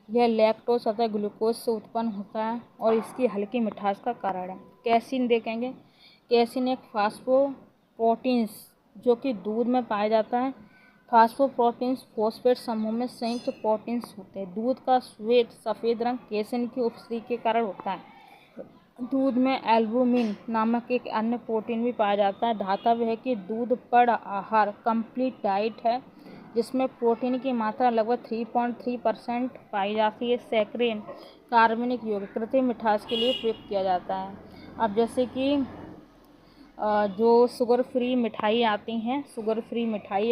यह लैक्टोज तथा ग्लूकोज से उत्पन्न होता है और इसकी हल्की मिठास का कारण है। कैसीन देखेंगे। कैसीन एक फास्फोप्रोटीन्स जो कि दूध में पाया जाता है। फास्फोप्रोटीन्स फॉस्फेट समूह में संयुक्त प्रोटीन्स होते हैं। दूध का श्वेत सफ़ेद रंग कैसीन की उपस्थिति के कारण होता है। दूध में एल्बुमिन नामक एक अन्य प्रोटीन भी पाया जाता है। धातव्य है कि दूध पर्ण आहार कंप्लीट डाइट है जिसमें प्रोटीन की मात्रा लगभग 3.3% पाई जाती है। सैकरीन कार्बनिक यौगिक कृत्रिम मिठास के लिए प्रयुक्त किया जाता है। अब जैसे कि जो शुगर फ्री मिठाई आती हैं, शुगर फ्री मिठाई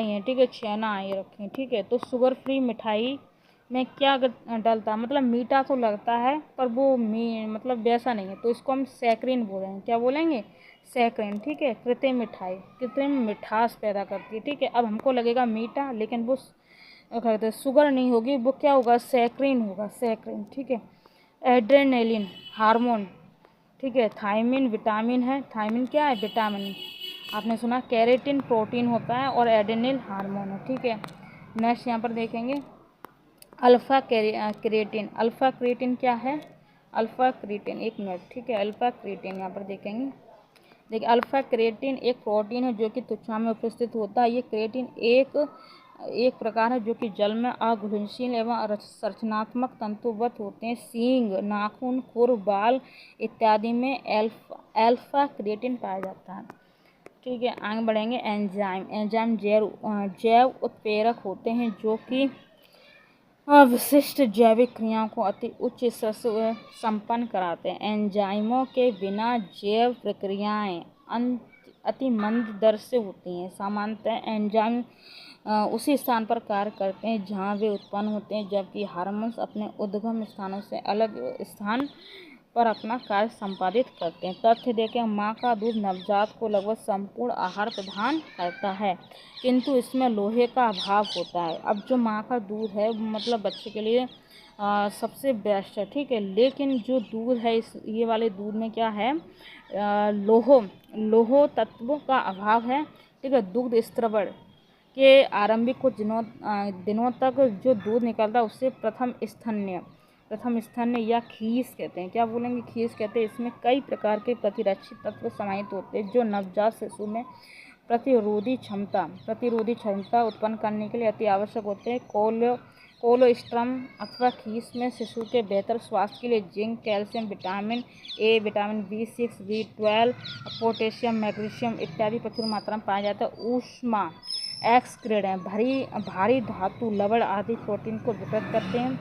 हैं। ठीक है, छेना आए रखें। ठीक है, तो शुगर फ्री मिठाई में क्या डलता है? मतलब मीठा तो लगता है पर वो मतलब वैसा नहीं है, तो इसको हम सैकरीन बोलेंगे। क्या बोलेंगे? सैकरीन, ठीक है, कृत्रिम मिठाई, कृत्रिम मिठास पैदा करती है, ठीक है। अब हमको लगेगा मीठा, लेकिन वो कहते हैं शुगर नहीं होगी, वो क्या होगा, सैकरीन होगा, सैकरीन, ठीक है। एड्रेनलिन हार्मोन, ठीक है। थायमिन विटामिन है, थायमिन क्या है, विटामिन, आपने सुना। कैरेटिन प्रोटीन होता है और एडेनिल हार्मोन है, ठीक है। नेक्स्ट यहाँ पर देखेंगे अल्फा क्रिएटिन। अल्फा क्रिएटिन क्या है, अल्फा क्रिएटिन, एक मिनट, ठीक है। अल्फा क्रिएटिन यहाँ पर देखेंगे, देखिए अल्फा क्रिएटिन एक प्रोटीन है जो कि त्वचा में उपस्थित होता है। ये क्रिएटिन एक प्रकार है जो कि जल में अघुलनशील एवं संरचनात्मक तंतुवत होते हैं। सींग, नाखून, खुर, बाल इत्यादि में अल्फा क्रिएटिन पाया जाता है, ठीक है। आगे बढ़ेंगे एंजाइम। एंजाइम जैव उत्प्रेरक होते हैं जो कि विशिष्ट जैविक क्रियाओं को अति उच्च स्तर से संपन्न कराते हैं। एंजाइमों के बिना जैव प्रक्रियाएं अति मंद दर से होती हैं। सामान्यतः एंजाइम उसी स्थान पर कार्य करते हैं जहां वे उत्पन्न होते हैं, जबकि हार्मोन्स अपने उद्गम स्थानों से अलग स्थान पर अपना कार्य संपादित करते हैं। तथ्य देखें, माँ का दूध नवजात को लगभग संपूर्ण आहार प्रदान करता है, किंतु इसमें लोहे का अभाव होता है। अब जो माँ का दूध है मतलब बच्चे के लिए सबसे बेस्ट है, ठीक है। लेकिन जो दूध है ये वाले दूध में क्या है, लोह तत्व का अभाव है, ठीक है। दुग्ध स्त्रवण के आरंभिक कुछ दिनों तक जो दूध निकलता है उससे प्रथम स्तन्य या खीस कहते हैं। क्या बोलेंगे, खीस कहते हैं। इसमें कई प्रकार के प्रतिरक्षी तत्व समाहित होते हैं जो नवजात शिशु में प्रतिरोधी क्षमता उत्पन्न करने के लिए अति आवश्यक होते हैं। कोलोस्ट्रम अथवा खीस में शिशु के बेहतर स्वास्थ्य के लिए zinc, calcium, vitamin A, vitamin B6, B12, potassium, magnesium इत्यादि प्रचुर मात्रा में पाया जाता है। ऊष्मा एक्स ग्रेड है, भारी धातु, लवण आदि प्रोटीन को विकृत करते हैं,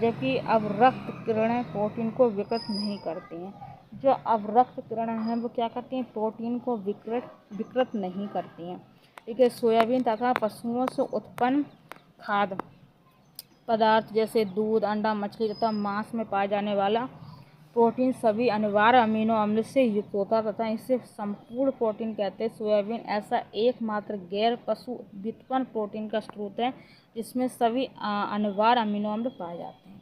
जबकि अवरक्त किरणें प्रोटीन को विकृत नहीं करती हैं। जो अवरक्त किरणें हैं वो क्या करती हैं, प्रोटीन को विकृत नहीं करती हैं, ठीक है। सोयाबीन तथा पशुओं से उत्पन्न खाद्य पदार्थ जैसे दूध, अंडा, मछली तथा मांस में पाया जाने वाला प्रोटीन सभी अनिवार्य अमीनो अम्ल से युक्त होता तथा इसे संपूर्ण प्रोटीन कहते हैं। सोयाबीन ऐसा एकमात्र गैर पशु व्युत्पन्न प्रोटीन का स्रोत है जिसमें सभी अनिवार्य अमीनो अम्ल पाए जाते हैं।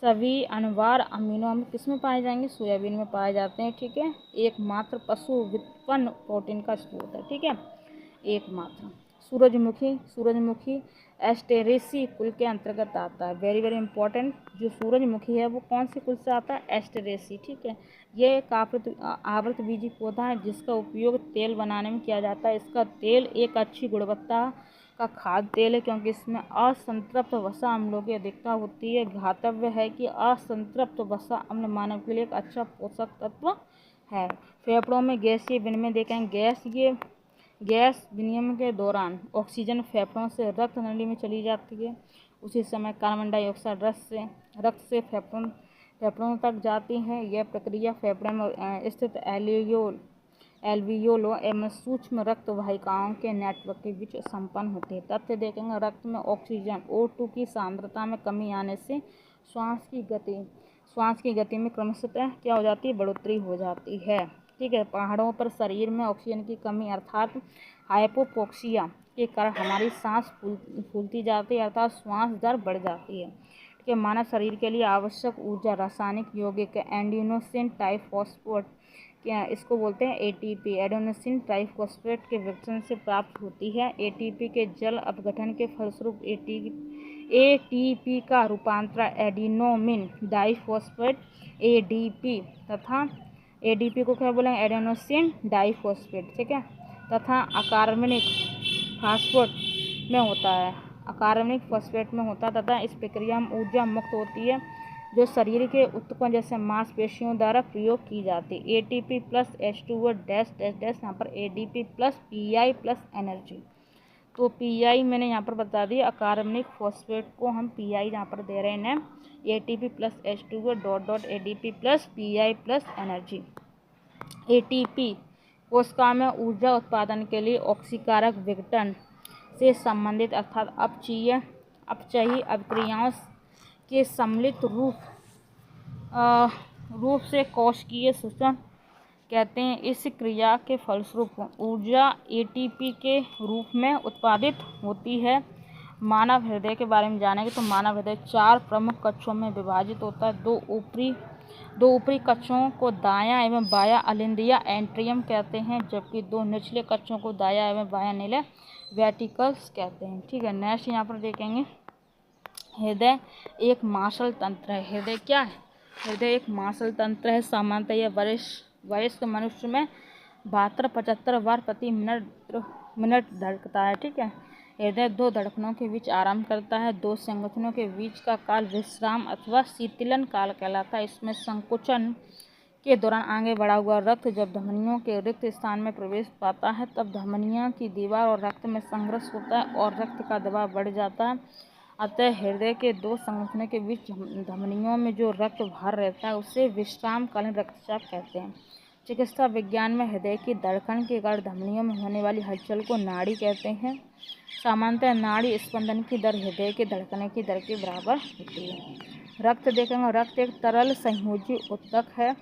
सभी अनिवार्य अमीनो अम्ल किस में पाए जाएंगे, सोयाबीन में पाए जाते हैं, ठीक है। एकमात्र पशु व्युत्पन्न प्रोटीन का स्रोत है, ठीक है, एकमात्र। सूरजमुखी एस्टेरेसी कुल के अंतर्गत आता है। वेरी वेरी इंपॉर्टेंट, जो सूरजमुखी है वो कौन से कुल से आता है, एस्टेरेसी, ठीक है। ये एक आवृतबीजी पौधा है जिसका उपयोग तेल बनाने में किया जाता है। इसका तेल एक अच्छी गुणवत्ता का खाद्य तेल है क्योंकि इसमें असंतृप्त वसा अम्लों की अधिकता होती है। घातव्य है कि असंतृप्त वसा अम्ल मानव के लिए एक अच्छा पोषक तत्व है। फेफड़ों में गैसीय विनिमय देखें, गैस विनिमय के दौरान ऑक्सीजन फेफड़ों से रक्त नली में चली जाती है। उसी समय कार्बन डाइऑक्साइड रक्त से फेफड़ों तक जाती है। यह प्रक्रिया फेफड़े में स्थित एल्वियोलो एवं सूक्ष्म रक्त वाहिकाओं के नेटवर्क के बीच संपन्न होती है। तथ्य देखेंगे, रक्त में ऑक्सीजन O2 की सांद्रता में कमी आने से श्वास की गति में क्रमशः क्या हो जाती है, बढ़ोतरी हो जाती है, ठीक है। पहाड़ों पर शरीर में ऑक्सीजन की कमी अर्थात हाइपोक्सिया के कारण हमारी सांस फूलती जाती है अर्थात श्वास दर बढ़ जाती है, ठीक है। मानव शरीर के लिए आवश्यक ऊर्जा रासायनिक यौगिक एडेनोसिन ट्राइफॉस्फेट, क्या इसको बोलते हैं ATP, एडेनोसिन ट्राइफॉस्फेट के विघटन से प्राप्त होती है। ATP के जल अपघटन के फलस्वरूप ATP का रूपांतरण एडिनोमिन डाइफॉस्फेट ADP तथा ADP को क्या बोलेंगे, एडेनोसिन डाइफॉस्फेट, ठीक है, तथा अकार्बनिक फास्फेट में होता है, अकार्बनिक फॉस्फेट में होता है तथा इस प्रक्रिया में ऊर्जा मुक्त होती है जो शरीर के ऊतकों जैसे मांसपेशियों द्वारा प्रयोग की जाती है। ATP plus H2O dash dash dash, यहाँ पर ADP plus PI plus energy. तो PI मैंने यहाँ पर बता दिया, अकार्बनिक फॉस्फेट को हम PI यहाँ पर दे रहे हैं, ATP plus H2O dot dot ADP plus PI plus energy. ATP कोशिका में ऊर्जा उत्पादन के लिए ऑक्सीकारक विघटन से संबंधित अर्थात अपचयी अभिक्रियाओं के सम्मिलित रूप से कोशिकीय सूचन कहते हैं। इस क्रिया के फलस्वरूप ऊर्जा एटीपी के रूप में उत्पादित होती है। मानव हृदय के बारे में जानेंगे तो मानव हृदय 4 प्रमुख कक्षों में विभाजित होता है। दो ऊपरी कक्षों को दायां एवं बायां अलिंद या एंट्रियम कहते हैं, जबकि 2 निचले कक्षों को दायां एवं बायां नीले वेंट्रिकल्स कहते हैं। ठीक है, नेक्स्ट यहाँ पर देखेंगे हृदय एक मार्शल तंत्र है। हृदय क्या है? हृदय एक मार्शल तंत्र है। सामान्यतः यह वयस्क मनुष्य में 72-75 बार प्रति मिनट धड़कता है। ठीक है, हृदय 2 धड़कनों के बीच आराम करता है। 2 संगठनों के बीच का काल विश्राम अथवा शीतलन काल कहलाता है। इसमें संकुचन के दौरान आगे बढ़ा हुआ रक्त जब धमनियों के रिक्त स्थान में प्रवेश पाता है, तब धमनियों की दीवार और रक्त में संघर्ष होता है और रक्त का दबाव बढ़ जाता है। अतः हृदय के 2 संगठनों के बीच धमनियों में जो रक्त भर रहता है उसे विश्रामकालीन रक्तचाप कहते हैं। चिकित्सा विज्ञान में हृदय की धड़कन के कारण धमनियों में होने वाली हलचल को नाड़ी कहते हैं। सामान्यतः नाड़ी स्पंदन की दर हृदय के धड़कने की दर के बराबर होती है। रक्त देखेंगे, रक्त एक तरल संयोजी ऊतक है।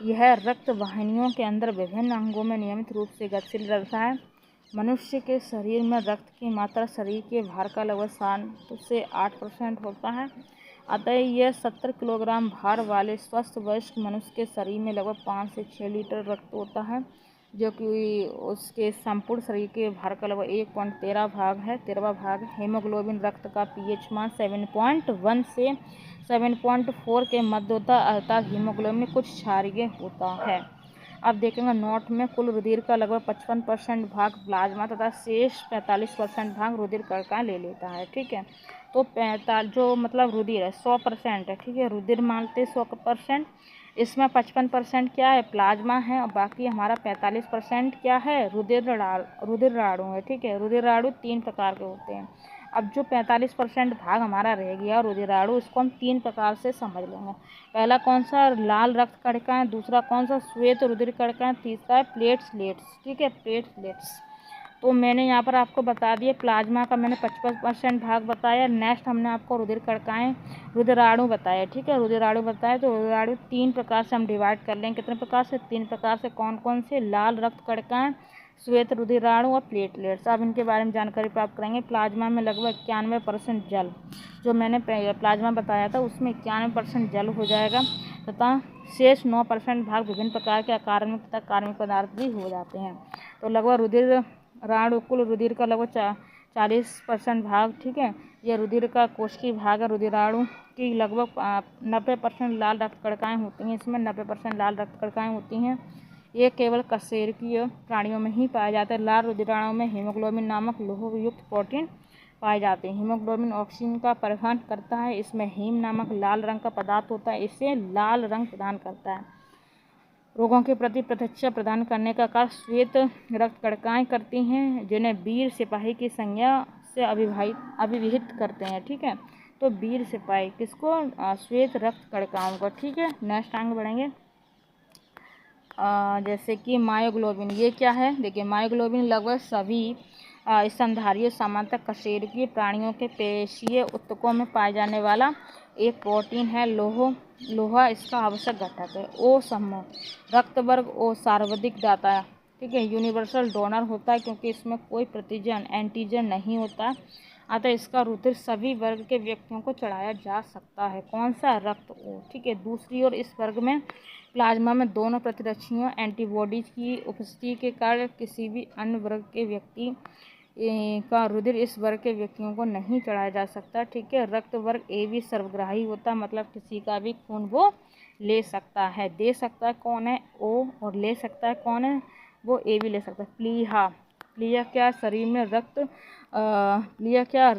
यह रक्त वाहिनियों के अंदर विभिन्न अंगों में नियमित रूप से गतिशील रहता है। मनुष्य के शरीर में रक्त की मात्रा शरीर के भार का लगभग 7 से 8% होता है। अतः यह 70 किलोग्राम भार वाले स्वस्थ वयस्क मनुष्य के शरीर में लगभग 5 से 6 लीटर रक्त होता है, जो कि उसके संपूर्ण शरीर के भार का लगभग 1.13 भाग है। 13वां भाग हीमोग्लोबिन रक्त का पीएच मान 7.1 से 7.4 के मध्य होता है, अर्थात हीमोग्लोबिन में कुछ क्षारीय होता है। अब देखेंगे नोट में कुल रुधिर का लगभग 55% भाग प्लाज्मा तथा शेष 45% भाग रुधिर कणिका ले लेता है। ठीक है, तो 45 जो मतलब रुधिर है 100% है। ठीक है, रुधिर मानते 100%, इसमें 55% क्या है? प्लाज्मा है, और बाकी हमारा 45% क्या है? रुधिर राणु है। ठीक है, रुधिर राणु 3 प्रकार के होते हैं। अब जो 45% भाग हमारा रह गया रुधिराणु, उसको हम 3 प्रकार से समझ लेंगे। पहला कौन सा? लाल रक्त कणिकाएं। दूसरा कौन सा? श्वेत रुधिर कणिकाएं। तीसरा है प्लेटलेट्स। ठीक है, प्लेटलेट्स। तो मैंने यहाँ पर आपको बता दिया प्लाज्मा का मैंने 55% भाग बताया। नेक्स्ट हमने आपको रुधिर कणिकाएं रुधिराणु बताया। ठीक है, रुधिराणु बताया। तो रुधिराणु 3 प्रकार से हम डिवाइड कर लेंगे। कितने प्रकार से? 3 प्रकार से। कौन कौन से? लाल रक्त कणिकाएं, श्वेत रुधिराणु और प्लेटलेट्स। अब इनके बारे में जानकारी प्राप्त करेंगे। प्लाज्मा में लगभग 91% जल, जो मैंने प्लाज्मा बताया था उसमें 91% जल हो जाएगा, तथा शेष 9% भाग विभिन्न प्रकार के अकार्बनिक तथा कार्बनिक पदार्थ भी हो जाते हैं। तो लगभग रुधिर राणु कुल रुधिर का लगभग 40% भाग। ठीक है, यह रुधिर का कोशिकीय भाग है। रुधिराणु की लगभग 90% लाल रक्त कणिकाएं होती हैं। इसमें 90% लाल रक्त कणिकाएं होती हैं। ये केवल कशेरुकीय प्राणियों में ही पाए जाते हैं। लाल रुधिराणु में हीमोग्लोबिन नामक लौह युक्त प्रोटीन पाए जाते हैं। हीमोग्लोबिन ऑक्सीजन का परिवहन करता है। इसमें हीम नामक लाल रंग का पदार्थ होता है, इससे लाल रंग प्रदान करता है। रोगों के प्रति प्रतिरक्षा प्रदान करने का कार्य श्वेत रक्त कणिकाएं करती हैं, जिन्हें वीर सिपाही की संज्ञा से अभिहित करते हैं। ठीक है, तो वीर सिपाही किसको? श्वेत रक्त कणिकाओं को। ठीक है, नेक्स्ट आगे बढ़ेंगे। जैसे कि मायोग्लोबिन, ये क्या है? देखिए, मायोग्लोबिन लगभग सभी स्तनधारियों सामान्यतः कशेरुकीय प्राणियों के पेशीय ऊतकों में पाए जाने वाला एक प्रोटीन है। लोहा इसका आवश्यक घटक है। ओ समूह रक्त वर्ग ओ सर्वाधिक दाता है। ठीक है, यूनिवर्सल डोनर होता है क्योंकि इसमें कोई प्रतिजन एंटीजन नहीं होता, अतः इसका रुधिर सभी वर्ग के व्यक्तियों को चढ़ाया जा सकता है। कौन सा? रक्त ओ। ठीक है, दूसरी ओर इस वर्ग में प्लाज्मा में दोनों प्रतिरक्षियों एंटीबॉडीज की उपस्थिति के कारण किसी भी अन्य वर्ग के व्यक्ति का रुधिर इस वर्ग के व्यक्तियों को नहीं चढ़ाया जा सकता। ठीक है, रक्त वर्ग ए भी सर्वग्राही होता है, मतलब किसी का भी खून वो ले सकता है। दे सकता है कौन है? ओ, और ले सकता है कौन है? वो ए भी ले सकता है। प्लीहा क्या?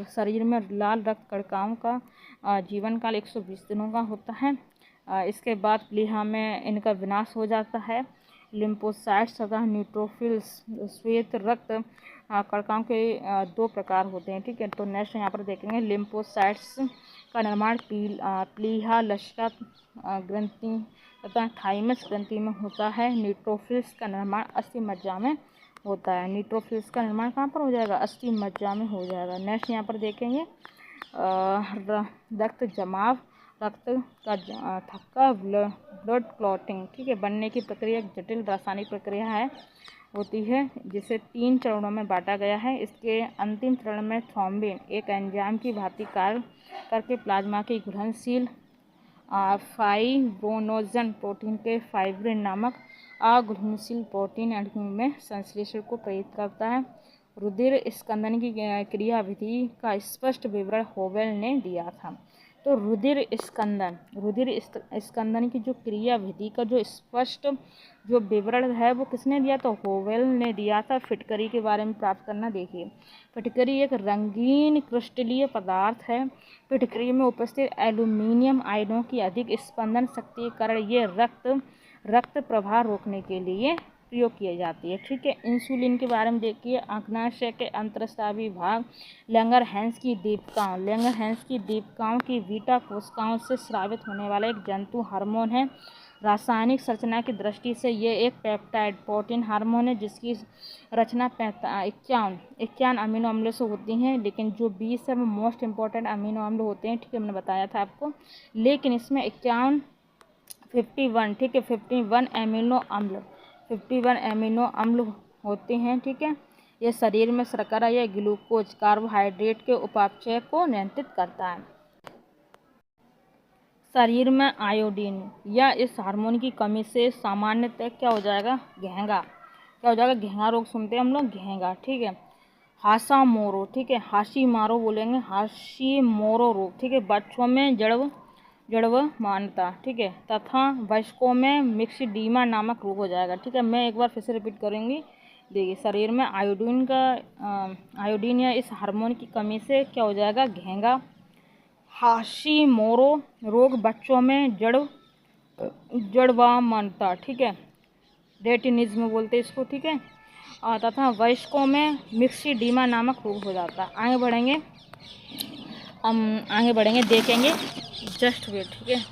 शरीर में लाल रक्त कणिकाओं का जीवन काल 120 दिनों का होता है। इसके बाद प्लीहा में इनका विनाश हो जाता है। लिम्फोसाइट्स तथा न्यूट्रोफिल्स श्वेत रक्त कणिकाओं के 2 प्रकार होते हैं। ठीक है, तो नेक्स्ट यहाँ पर देखेंगे लिम्फोसाइट्स का निर्माण प्लीहा लसिका ग्रंथि तथा थाइमस ग्रंथि में होता है। न्यूट्रोफिल्स का निर्माण अस्थि मज्जा में होता है। न्यूट्रोफिल्स का निर्माण कहाँ पर हो जाएगा? अस्थि मज्जा में हो जाएगा। नेक्स्ट यहाँ पर देखेंगे रक्त जमाव, रक्त का थक्का ब्लड क्लॉटिंग, ठीक है, बनने की प्रक्रिया एक जटिल रासायनिक प्रक्रिया है होती है जिसे 3 चरणों में बांटा गया है। इसके अंतिम चरण में थ्रोम्बिन एक एंजाइम की भांति कार्य करके प्लाज्मा की घुलनशील फाइब्रोनोजन प्रोटीन के फाइब्रिन नामक अघुलनशील प्रोटीन अणु में संश्लेषण को प्रेरित करता है। रुधिर स्कंदन की क्रियाविधि का स्पष्ट विवरण होवेल ने दिया था। तो रुधिर स्कंदन की जो क्रियाविधि का जो स्पष्ट जो विवरण है वो किसने दिया? तो होवेल ने दिया था। फिटकरी के बारे में प्राप्त करना, देखिए फिटकरी एक रंगीन क्रिस्टलीय पदार्थ है। फिटकरी में उपस्थित एल्यूमिनियम आयनों की अधिक स्पंदन शक्ति के कारण ये रक्त प्रवाह रोकने के लिए प्रयोग किए जाती है, ठीक है। इंसुलिन के बारे में देखिए, अग्नाशय के अंतःस्रावी भाग लैंगरहैंस की दीपिकाओं की बीटा कोशिकाओं से स्रावित होने वाला एक जंतु हार्मोन है। रासायनिक संरचना की दृष्टि से ये एक पेप्टाइड प्रोटीन हार्मोन है जिसकी रचना 51 अमीनो अम्लों से होती है, लेकिन जो 20 है वो मोस्ट इम्पॉर्टेंट अमीनो अम्ल होते हैं, ठीक है, मैंने बताया था आपको। लेकिन इसमें 51 ठीक है 51 अमीनो अम्ल होते हैं, ठीक है। ये शरीर में शर्करा या ग्लूकोज कार्बोहाइड्रेट के उपापचय को नियंत्रित करता है। शरीर में आयोडीन या इस हार्मोन की कमी से सामान्यतः क्या हो जाएगा? घेंगा रोग सुनते हैं हम लोग, घेंगा, ठीक है। हासामोरो, ठीक है, हाशीमारो बोलेंगे, हाशीमोरो रोग, ठीक है, बच्चों में जड़वमानता, ठीक है, तथा वयस्कों में मिक्सडीमा नामक रोग हो जाएगा, ठीक है। मैं एक बार फिर से रिपीट करूँगी, देखिए शरीर में आयोडीन या इस हार्मोन की कमी से क्या हो जाएगा? घेंगा, हाशीमोरो रोग, बच्चों में जड़वामनता, ठीक है, रेटिनिज्म बोलते हैं इसको, ठीक है, तथा वयस्कों में मिक्सडीमा नामक रोग हो जाता है। आगे बढ़ेंगे देखेंगे, जस्ट वेट, ठीक है।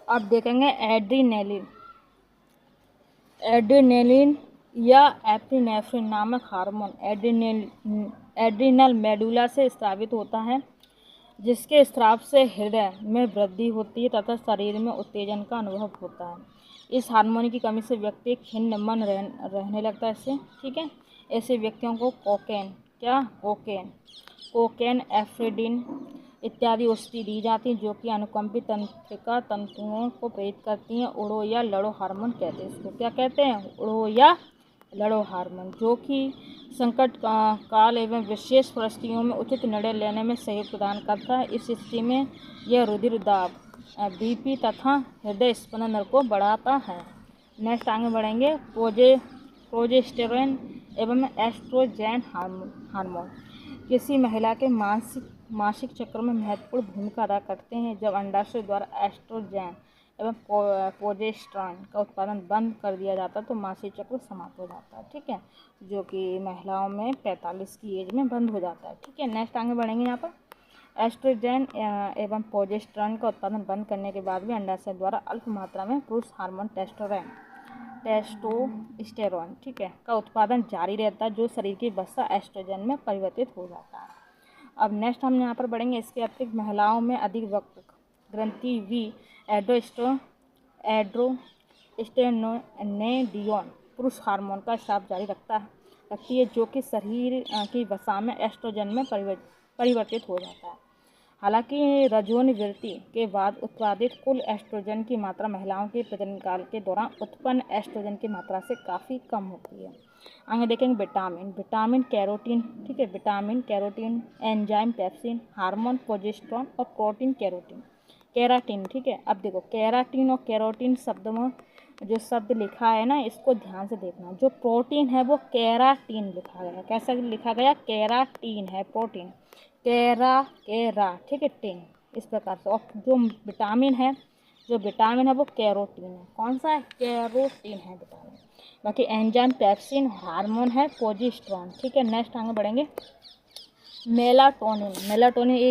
अब देखेंगे एड्रेनलिन या एपिनेफ्रिन नामक हार्मोन एड्रिनल मेडुला से स्रावित होता है, जिसके स्राव से हृदय में वृद्धि होती है तथा शरीर में उत्तेजन का अनुभव होता है। इस हार्मोन की कमी से व्यक्ति खिन्न मन रहने लगता है इससे, ठीक है। ऐसे व्यक्तियों को कोकेन एफ्रेडिन इत्यादि औषधि दी जाती है जो कि अनुकंपी तंत्रिका तंतुओं को प्रेरित करती हैं। उड़ो या लड़ो हार्मोन कहते हैं इसको। क्या कहते हैं? उड़ो या लड़ो हार्मोन, जो कि संकट काल एवं विशेष परिस्थितियों में उचित निर्णय लेने में सहयोग प्रदान करता है। इस स्थिति में यह रुधिर दाब, बीपी तथा हृदय स्पंदन को बढ़ाता है। नेक्स्ट आगे बढ़ेंगे, प्रोजेस्टेरोन एवं एस्ट्रोजेन हार्मोन किसी महिला के मासिक चक्र में महत्वपूर्ण भूमिका अदा करते हैं। जब अंडाशय द्वारा एस्ट्रोजेन एवं प्रोजेस्टेरोन का उत्पादन बंद कर दिया जाता है तो मासिक चक्र समाप्त हो जाता है, ठीक है, जो कि महिलाओं में 45 की एज में बंद हो जाता है, ठीक है। नेक्स्ट आगे बढ़ेंगे, यहाँ पर एस्ट्रोजेन एवं प्रोजेस्टेरोन का उत्पादन बंद करने के बाद भी अंडाशय द्वारा अल्प मात्रा में पुरुष हार्मोन टेस्टोस्टेरोन, ठीक है, का उत्पादन जारी रहता है, जो शरीर की वसा एस्ट्रोजन में परिवर्तित हो जाता है। अब नेक्स्ट हम यहाँ पर बढ़ेंगे, इसके अतिरिक्त महिलाओं में अधिक वक्र ग्रंथि वी एड्रोस्टेरोनेडियोन पुरुष हार्मोन का स्राव जारी रखती है, जो कि शरीर की वसा में एस्ट्रोजन में परिवर्तित हो जाता है। हालांकि रजोनिवृत्ति के बाद उत्पादित कुल एस्ट्रोजन की मात्रा महिलाओं के प्रजनन काल के दौरान उत्पन्न एस्ट्रोजन की मात्रा से काफ़ी कम होती है। आगे देखेंगे विटामिन कैरोटीन, ठीक है, vitamin carotene, enzyme pepsin, hormone progesterone और प्रोटीन केराटिन, ठीक है। अब देखो केराटिन और कैरोटीन शब्द में जो शब्द लिखा है ना, इसको ध्यान से देखना। जो प्रोटीन है वो केराटिन लिखा गया, कैसा लिखा गया? केराटिन है प्रोटीन, केरा, ठीक है, टिन, इस प्रकार से। और जो विटामिन है वो कैरोटीन है। कौन सा है? कैरोटीन है विटामिन। बाकी एंजाइम पेप्सिन, हार्मोन है प्रोजेस्टेरोन, ठीक है। नेक्स्ट आगे बढ़ेंगे, मेलाटोनिन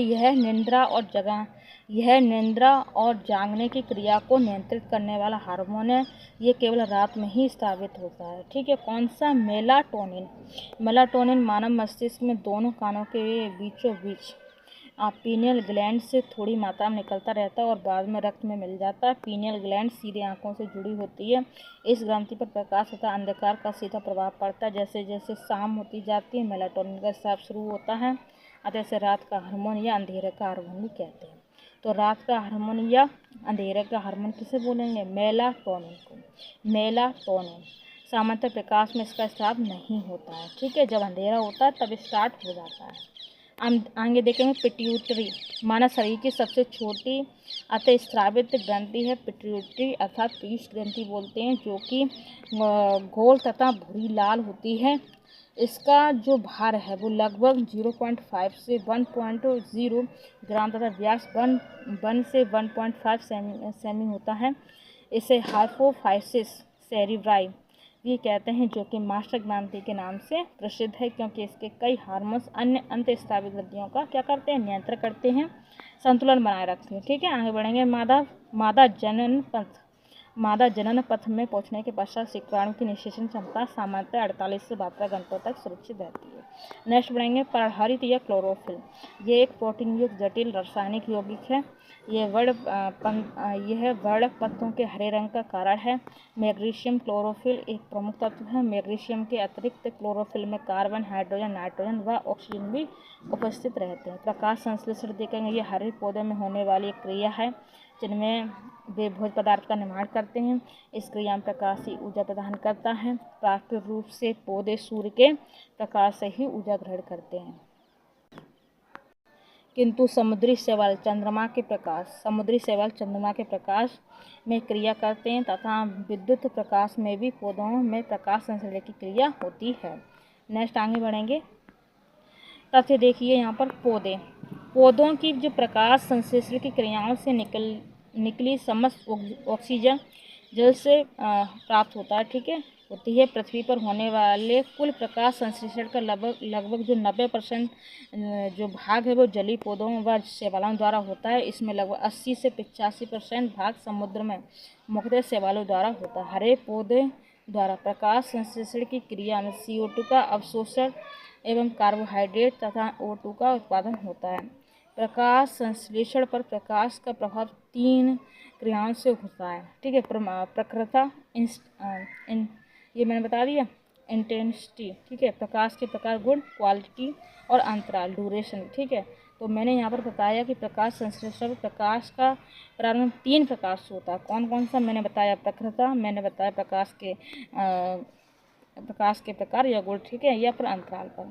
यह निंद्रा और जागने की क्रिया को नियंत्रित करने वाला हार्मोन है। ये केवल रात में ही स्रावित होता है, ठीक है। कौन सा? मेलाटोनिन मानव मस्तिष्क में दोनों कानों के बीचों बीच पीनियल ग्लैंड से थोड़ी मात्रा में निकलता रहता है और बाद में रक्त में मिल जाता है। पीनियल ग्लैंड सीधे आंखों से जुड़ी होती है। इस ग्रंथि पर प्रकाश तथा अंधकार का सीधा प्रभाव पड़ता है। जैसे जैसे शाम होती जाती है मेलाटोनिन का स्राव शुरू होता है, अतः इसे रात का हार्मोन या अंधेरे का हार्मोन भी कहते हैं। तो रात का हार्मोन या अंधेरे का हार्मोन किसे बोलेंगे? मेलाटोनिन को। मेलाटोनिन सामान्यतः प्रकाश में इसका स्राव नहीं होता है, ठीक है। जब अंधेरा होता है तब स्टार्ट हो जाता है। आगे देखेंगे पिट्यूटरी मानव शरीर की सबसे छोटी अतः स्रावित ग्रंथि है। पिट्यूटरी अर्थात पीयूष ग्रंथि बोलते हैं, जो कि गोल तथा भूरी लाल होती है। इसका जो भार है वो लगभग 0.5 से 1.0 ग्राम तथा व्यास 1 से 1.5 सेमी होता है। इसे हाइपोफाइसिस सेरिब्राई भी कहते हैं, जो कि मास्टर ग्रंथि के नाम से प्रसिद्ध है, क्योंकि इसके कई हार्मोन्स अन्य अंतःस्रावी ग्रंथियों का क्या करते हैं? नियंत्रण करते हैं, संतुलन बनाए रखते हैं, ठीक है। आगे बढ़ेंगे। मादा जनन पथ में पहुंचने के पश्चात शुक्राणु की निषेचन क्षमता सामान्यतः 48 से 72 घंटों तक सुरक्षित रहती है। नेक्स्ट बढ़ेंगे। परहरित या क्लोरोफिल, ये एक प्रोटीन युक्त जटिल रासायनिक यौगिक है। यह वर्णक पत्तों के हरे रंग का कारण है। मैग्नीशियम क्लोरोफिल एक प्रमुख तत्व है। मैग्नीशियम के अतिरिक्त क्लोरोफिल में कार्बन, हाइड्रोजन, नाइट्रोजन व ऑक्सीजन भी उपस्थित रहते हैं। प्रकाश संश्लेषण देखेंगे। ये हरे पौधे में होने वाली एक क्रिया है जिनमें वे भोज्य पदार्थ का निर्माण करते हैं। इस क्रिया में प्रकाश ही ऊर्जा प्रदान करता है। प्राकृतिक रूप से पौधे सूर्य के प्रकाश से ही ऊर्जा ग्रहण करते हैं, किंतु समुद्री शैवाल चंद्रमा के प्रकाश में क्रिया करते हैं तथा विद्युत प्रकाश में भी पौधों में प्रकाश संश्लेषण की क्रिया होती है। नेक्स्ट आगे बढ़ेंगे। तथ्य देखिए यहाँ पर पौधों की जो प्रकाश संश्लेषण की क्रियाओं से निकली समस्त ऑक्सीजन जल से प्राप्त होता है, ठीक है, होती है। पृथ्वी पर होने वाले कुल प्रकाश संश्लेषण का लगभग जो 90% जो भाग है वो जलीय पौधों व शैवालों द्वारा होता है। इसमें लगभग 80 से 85% भाग समुद्र में मुख्यतः शैवालों द्वारा होता है। हरे पौधे द्वारा प्रकाश संश्लेषण की क्रिया में CO2 का अवशोषण एवं कार्बोहाइड्रेट तथा O2 का उत्पादन होता है। प्रकाश संश्लेषण पर प्रकाश का प्रभाव 3 क्रियाओं से होता है, ठीक है। प्रखरता, ये मैंने बता दिया, इंटेंसिटी, ठीक है। प्रकाश के प्रकार, गुण, क्वालिटी और अंतराल, ड्यूरेशन, ठीक है। तो मैंने यहाँ पर बताया कि प्रकाश संश्लेषण प्रकाश का प्रारंभ 3 प्रकार से होता है। कौन कौन सा? मैंने बताया प्रखरता, मैंने बताया प्रकाश के प्रकार या गुण, ठीक है, या फिर अंतराल पर।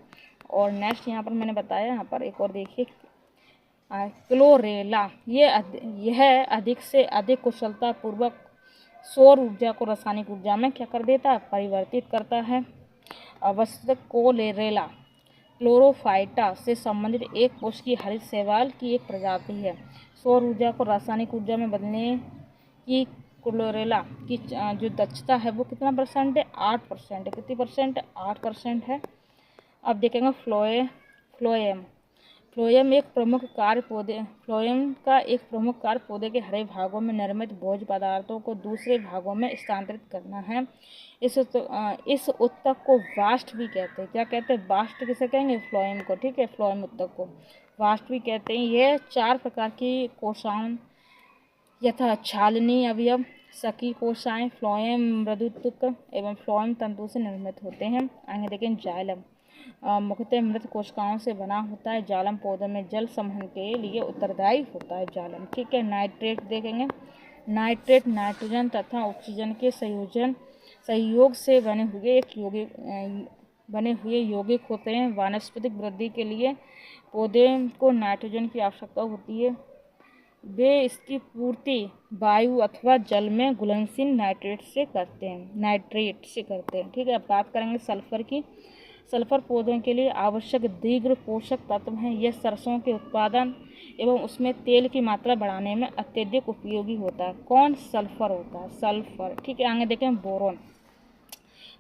और नेक्स्ट यहाँ पर मैंने बताया, यहाँ पर एक और देखिए, क्लोरेला, यह अधिक से अधिक कुशलता पूर्वक सौर ऊर्जा को रासायनिक ऊर्जा में क्या कर देता है? परिवर्तित करता है। अवश्य कोलेरेला क्लोरोफाइटा से संबंधित एक कोश की हरित शैवाल की एक प्रजाति है। सौर ऊर्जा को रासायनिक ऊर्जा में बदलने की क्लोरेला की जो दक्षता है वो कितना परसेंट है? 8%। कितनी परसेंट? 8% है। अब देखेंगे फ्लोएम एक प्रमुख कार्य पौधे के हरे भागों में निर्मित भोज्य पदार्थों को दूसरे भागों में स्थानांतरित करना है। इस उत्तक को वाष्प भी कहते हैं। क्या कहते हैं? वाष्प किसे कहेंगे? फ्लोएम को, ठीक है। फ्लोएम उत्तक को वाष्प भी कहते हैं। यह 4 प्रकार की कोशाओं यथा छालनी अवयव, सकी कोशाएं, फ्लोएम मृदुत्तक एवं फ्लोएम तंतु से निर्मित होते हैं। आगे देखें। जाइलम मुख्यतः मृत कोशिकाओं से बना होता है। जालम पौधों में जल संवहन के लिए उत्तरदायी होता है। जालम, ठीक है। नाइट्रेट देखेंगे। नाइट्रेट नाइट्रोजन तथा ऑक्सीजन के सहयोग से बने हुए यौगिक होते हैं। वानस्पतिक वृद्धि के लिए पौधे को नाइट्रोजन की आवश्यकता होती है। वे इसकी पूर्ति वायु अथवा जल में घुलनशील नाइट्रेट से करते हैं, ठीक है। अब बात करेंगे सल्फर की। सल्फर पौधों के लिए आवश्यक दीर्घ पोषक तत्व हैं। यह सरसों के उत्पादन एवं उसमें तेल की मात्रा बढ़ाने में अत्यधिक उपयोगी होता है। कौन? सल्फर होता है, सल्फर, ठीक है। आगे देखें।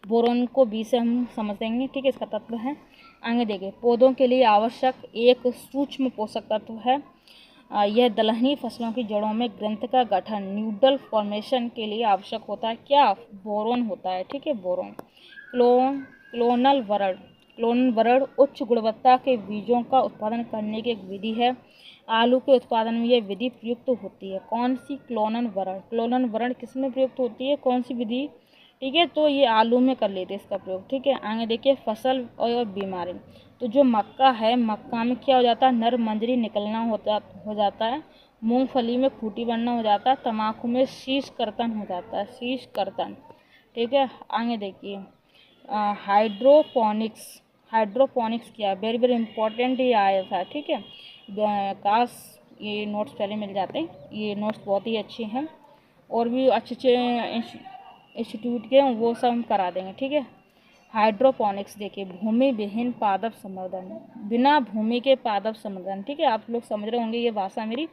बोरोन को बी से हम समझेंगे, ठीक है, इसका तत्व है। आगे देखें। पौधों के लिए आवश्यक एक सूक्ष्म पोषक तत्व है। यह दलहनी फसलों की जड़ों में ग्रंथ का गठन, न्यूडल फॉर्मेशन के लिए आवश्यक होता है। क्या? बोरोन होता है, ठीक है, बोरोन। क्लोनल वरण उच्च गुणवत्ता के बीजों का उत्पादन करने की एक विधि है। आलू के उत्पादन में यह विधि प्रयुक्त होती है। कौन सी? क्लोनन वरण। क्लोनन वरण किस में प्रयुक्त होती है, कौन सी विधि? ठीक है, तो ये आलू में कर लेते हैं इसका प्रयोग। ठीक है, आगे देखिए फसल और बीमारी। तो जो मक्का है, मक्का में क्या हो जाता है, नर मंजरी निकलना हो जाता है। मूंगफली में खूंटी बनना हो जाता है। तम्बाकू में शीश कर्तन हो जाता है, शीश कर्तन। ठीक है, आगे देखिए हाइड्रोपोनिक्स। हाइड्रोपोनिक्स क्या है, वेरी वेरी इंपॉर्टेंट ये आया था। ठीक है, काश ये नोट्स पहले मिल जाते, ये नोट्स बहुत ही अच्छे हैं और भी अच्छे अच्छे इंस्टीट्यूट के वो सब हम करा देंगे। ठीक है, हाइड्रोपोनिक्स देखिए, भूमि विहीन पादप संवर्धन, बिना भूमि के पादप संवर्धन। ठीक है, आप लोग समझ रहे होंगे ये भाषा मेरी,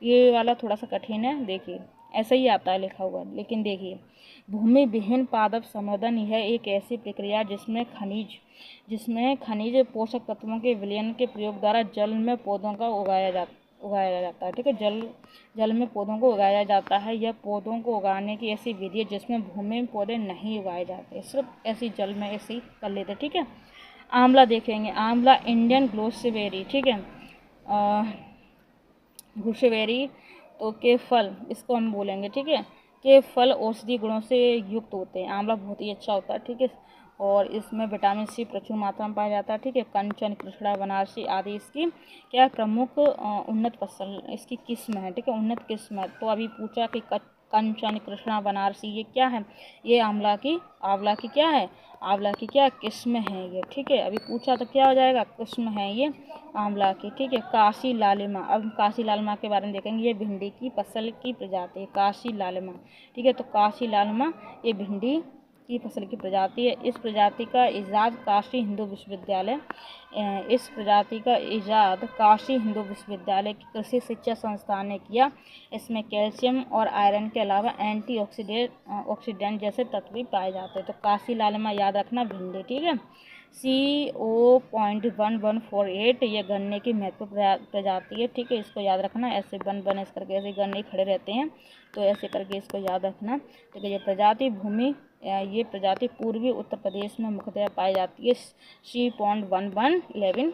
ये वाला थोड़ा सा कठिन है। देखिए ऐसा ही आता है लिखा हुआ, लेकिन देखिए भूमि विहीन पादप संवर्धन यह एक ऐसी प्रक्रिया जिसमें खनिज पोषक तत्वों के विलयन के प्रयोग द्वारा जल में पौधों का उगाया जाता है। ठीक है, जल में पौधों को उगाया जाता है। यह पौधों को उगाने की ऐसी विधि है जिसमें भूमि में पौधे नहीं उगाए जाते, सिर्फ ऐसी जल में ऐसे ही कर लेते। ठीक है, आंवला देखेंगे, आंवला इंडियन ग्लोसेबेरी। ठीक है, गुशेवेरी तो के फल, इसको हम बोलेंगे। ठीक है, के फल औषधि गुणों से युक्त होते हैं। आंवला बहुत ही अच्छा होता है। ठीक है, और इसमें विटामिन सी प्रचुर मात्रा में पाया जाता है। ठीक है, कंचन, कृष्णा, बनारसी आदि इसकी क्या प्रमुख उन्नत फसल, इसकी किस्म है। ठीक है, उन्नत किस्म है। तो अभी पूछा कि कंचन, कृष्णा, बनारसी ये क्या है, ये आंवला की क्या है, आंवला की क्या किस्म है ये। ठीक है, अभी पूछा तो क्या हो जाएगा, किस्म है ये आंवला की। ठीक है, काशी लालिमा, अब काशी लालिमा के बारे में देखेंगे। ये भिंडी की फसल की प्रजाति है, काशी लालिमा। ठीक है, तो काशी लालिमा ये भिंडी की फसल की प्रजाति है। इस प्रजाति का इजाद काशी हिंदू विश्वविद्यालय की कृषि शिक्षा संस्थान ने किया। इसमें कैल्शियम और आयरन के अलावा ऑक्सीडेंट जैसे तत्व भी पाए जाते हैं। तो काशी लालिमा याद रखना, भिंडी। ठीक है, CO.1148 ये गन्ने की महत्वपूर्ण प्रजाति है। ठीक है, इसको याद रखना, ऐसे बन इस करके ऐसे गन्ने खड़े रहते हैं, तो ऐसे करके इसको याद रखना। ठीक है, ये प्रजाति पूर्वी उत्तर प्रदेश में मुख्यतः पाई जाती है। C.1111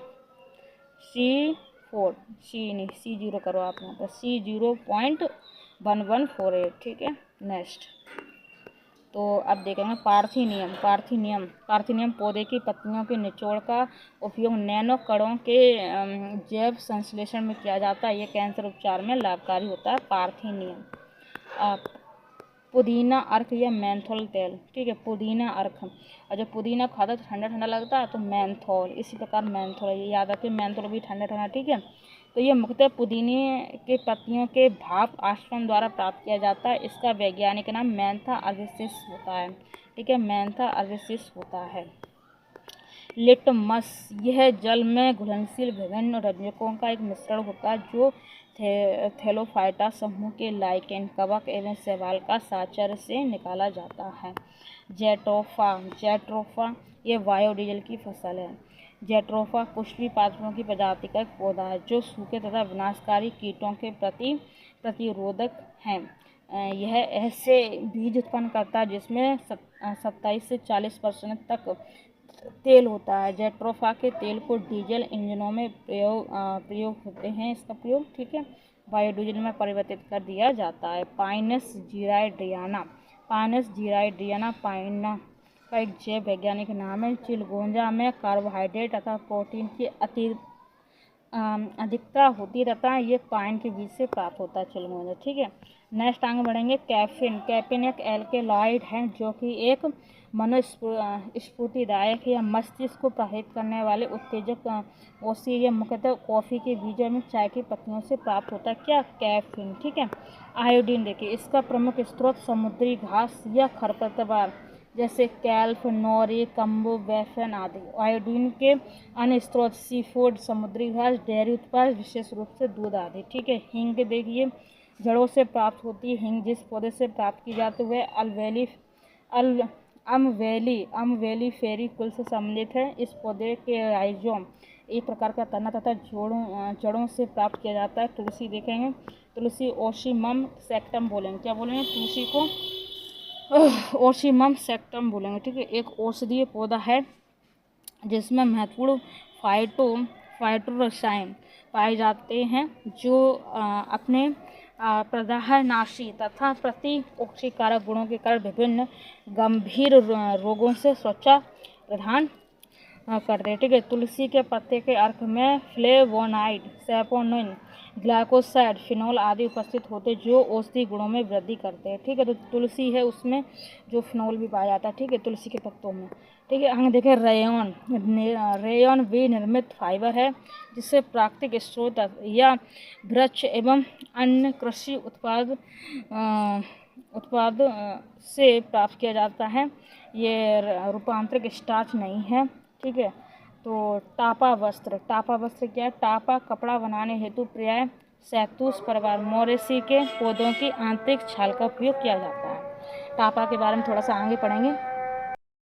C0 करो आप यहाँ पर, C0.1148। ठीक है, नेक्स्ट तो अब देखेंगे पार्थिनियम पौधे की पत्तियों के निचोड़ का उपयोग नैनो कणों के जैव संश्लेषण में किया जाता है। ये कैंसर उपचार में लाभकारी होता है पार्थिनियम। पुदीना अर्क या मेंथोल तेल। ठीक है, पुदीना अर्क, और जब पुदीना खाता तो ठंडा ठंडा लगता है, तो मेंथोल, इसी प्रकार मेंथोल, ये याद रखिए, मेंथोल भी ठंडा ठंडा। ठीक है, तो ये मुख्यतः पुदीने के पत्तियों के भाप आश्रम द्वारा प्राप्त किया जाता है। इसका वैज्ञानिक नाम मैंथा अरबिसिस होता है। ठीक है, मैंथा अरबिसिस होता है। लिटमस, यह जल में घुलनशील विभिन्न रंजकों का एक मिश्रण होता है जो थैलोफाइटा समूह के लाइकेन, कवक एवं शैवाल का साचर से निकाला जाता है। जेट्रोफा ये बायोडीजल की फसल है। जेट्रोफा पुष्पी पादपों की प्रजाति का एक पौधा है जो सूखे तथा विनाशकारी कीटों के प्रति प्रतिरोधक हैं। यह ऐसे बीज उत्पन्न करता है जिसमें 27 से 40% तक तेल होता है। जेट्रोफा के तेल को डीजल इंजनों में प्रयोग होते हैं, इसका प्रयोग। ठीक है, बायोडीजल में परिवर्तित कर दिया जाता है। पाइनस जीराइडियाना पाइना का एक जैव वैज्ञानिक नाम है। चिलगोजा में कार्बोहाइड्रेट तथा प्रोटीन की अधिकता होती तथा ये पाइन के बीज से प्राप्त होता है, चिलगोजा। ठीक है, नेक्स्ट आगे बढ़ेंगे। कैफीन एक एल्केलॉइड है जो कि एक मनोस्फूर्तिदायक या मस्तिष्क को प्रभावित करने वाले उत्तेजक औषधि, यह मुख्यतः कॉफ़ी के बीजों में चाय की पत्तियों से प्राप्त होता है। क्या? कैफीन। ठीक है, आयोडीन देखिए, इसका प्रमुख स्रोत समुद्री घास या खरपतवार जैसे कैल्प, नोरी, कम्बो, बेफन आदि। आयोडीन के अन्य स्रोत सीफूड, समुद्री घास, डेयरी उत्पाद, विशेष रूप से दूध आदि। ठीक है, हींग देखिए, जड़ों से प्राप्त होती है। हींग जिस पौधे से प्राप्त की जाती है वह अमवेली फेरी कुल से सम्मिलित है। इस पौधे के राइजोम एक प्रकार का तना तथा जड़ों से प्राप्त किया जाता है। तुलसी देखेंगे, तुलसी ओशिमम सेक्टम बोलेंगे, क्या बोलेंगे तुलसी को? ओशिमम सेक्टम बोलेंगे। ठीक है, एक औषधीय पौधा है जिसमें महत्वपूर्ण फाइटोरसाइन पाए जाते हैं जो अपने प्रदाहनाशी तथा प्रतिओक्षीकारक गुणों के कारण विभिन्न गंभीर रोगों से सुरक्षा प्रदान करते हैं। ठीक है, तुलसी के पत्ते के अर्क में फ्लेवोनाइड, सैपोनिन, ग्लाइकोसाइड, फिनोल आदि उपस्थित होते हैं जो औषधि गुणों में वृद्धि करते हैं। ठीक है, तो तुलसी है उसमें जो फिनोल भी पाया जाता है। ठीक है, तुलसी के पत्तों में। ठीक है, आगे देखें रेयन। रेयन विनिर्मित फाइबर है जिससे प्राकृतिक स्रोत या वृक्ष एवं अन्य कृषि उत्पाद से प्राप्त किया जाता है। ये रूपांतरित स्टार्च नहीं है। ठीक है, तो टापा वस्त्र क्या है? टापा कपड़ा बनाने हेतु प्रायः शहतूश परिवार मोरेसी के पौधों की आंतरिक छाल का उपयोग किया जाता है। टापा के बारे में थोड़ा सा आगे पढ़ेंगे।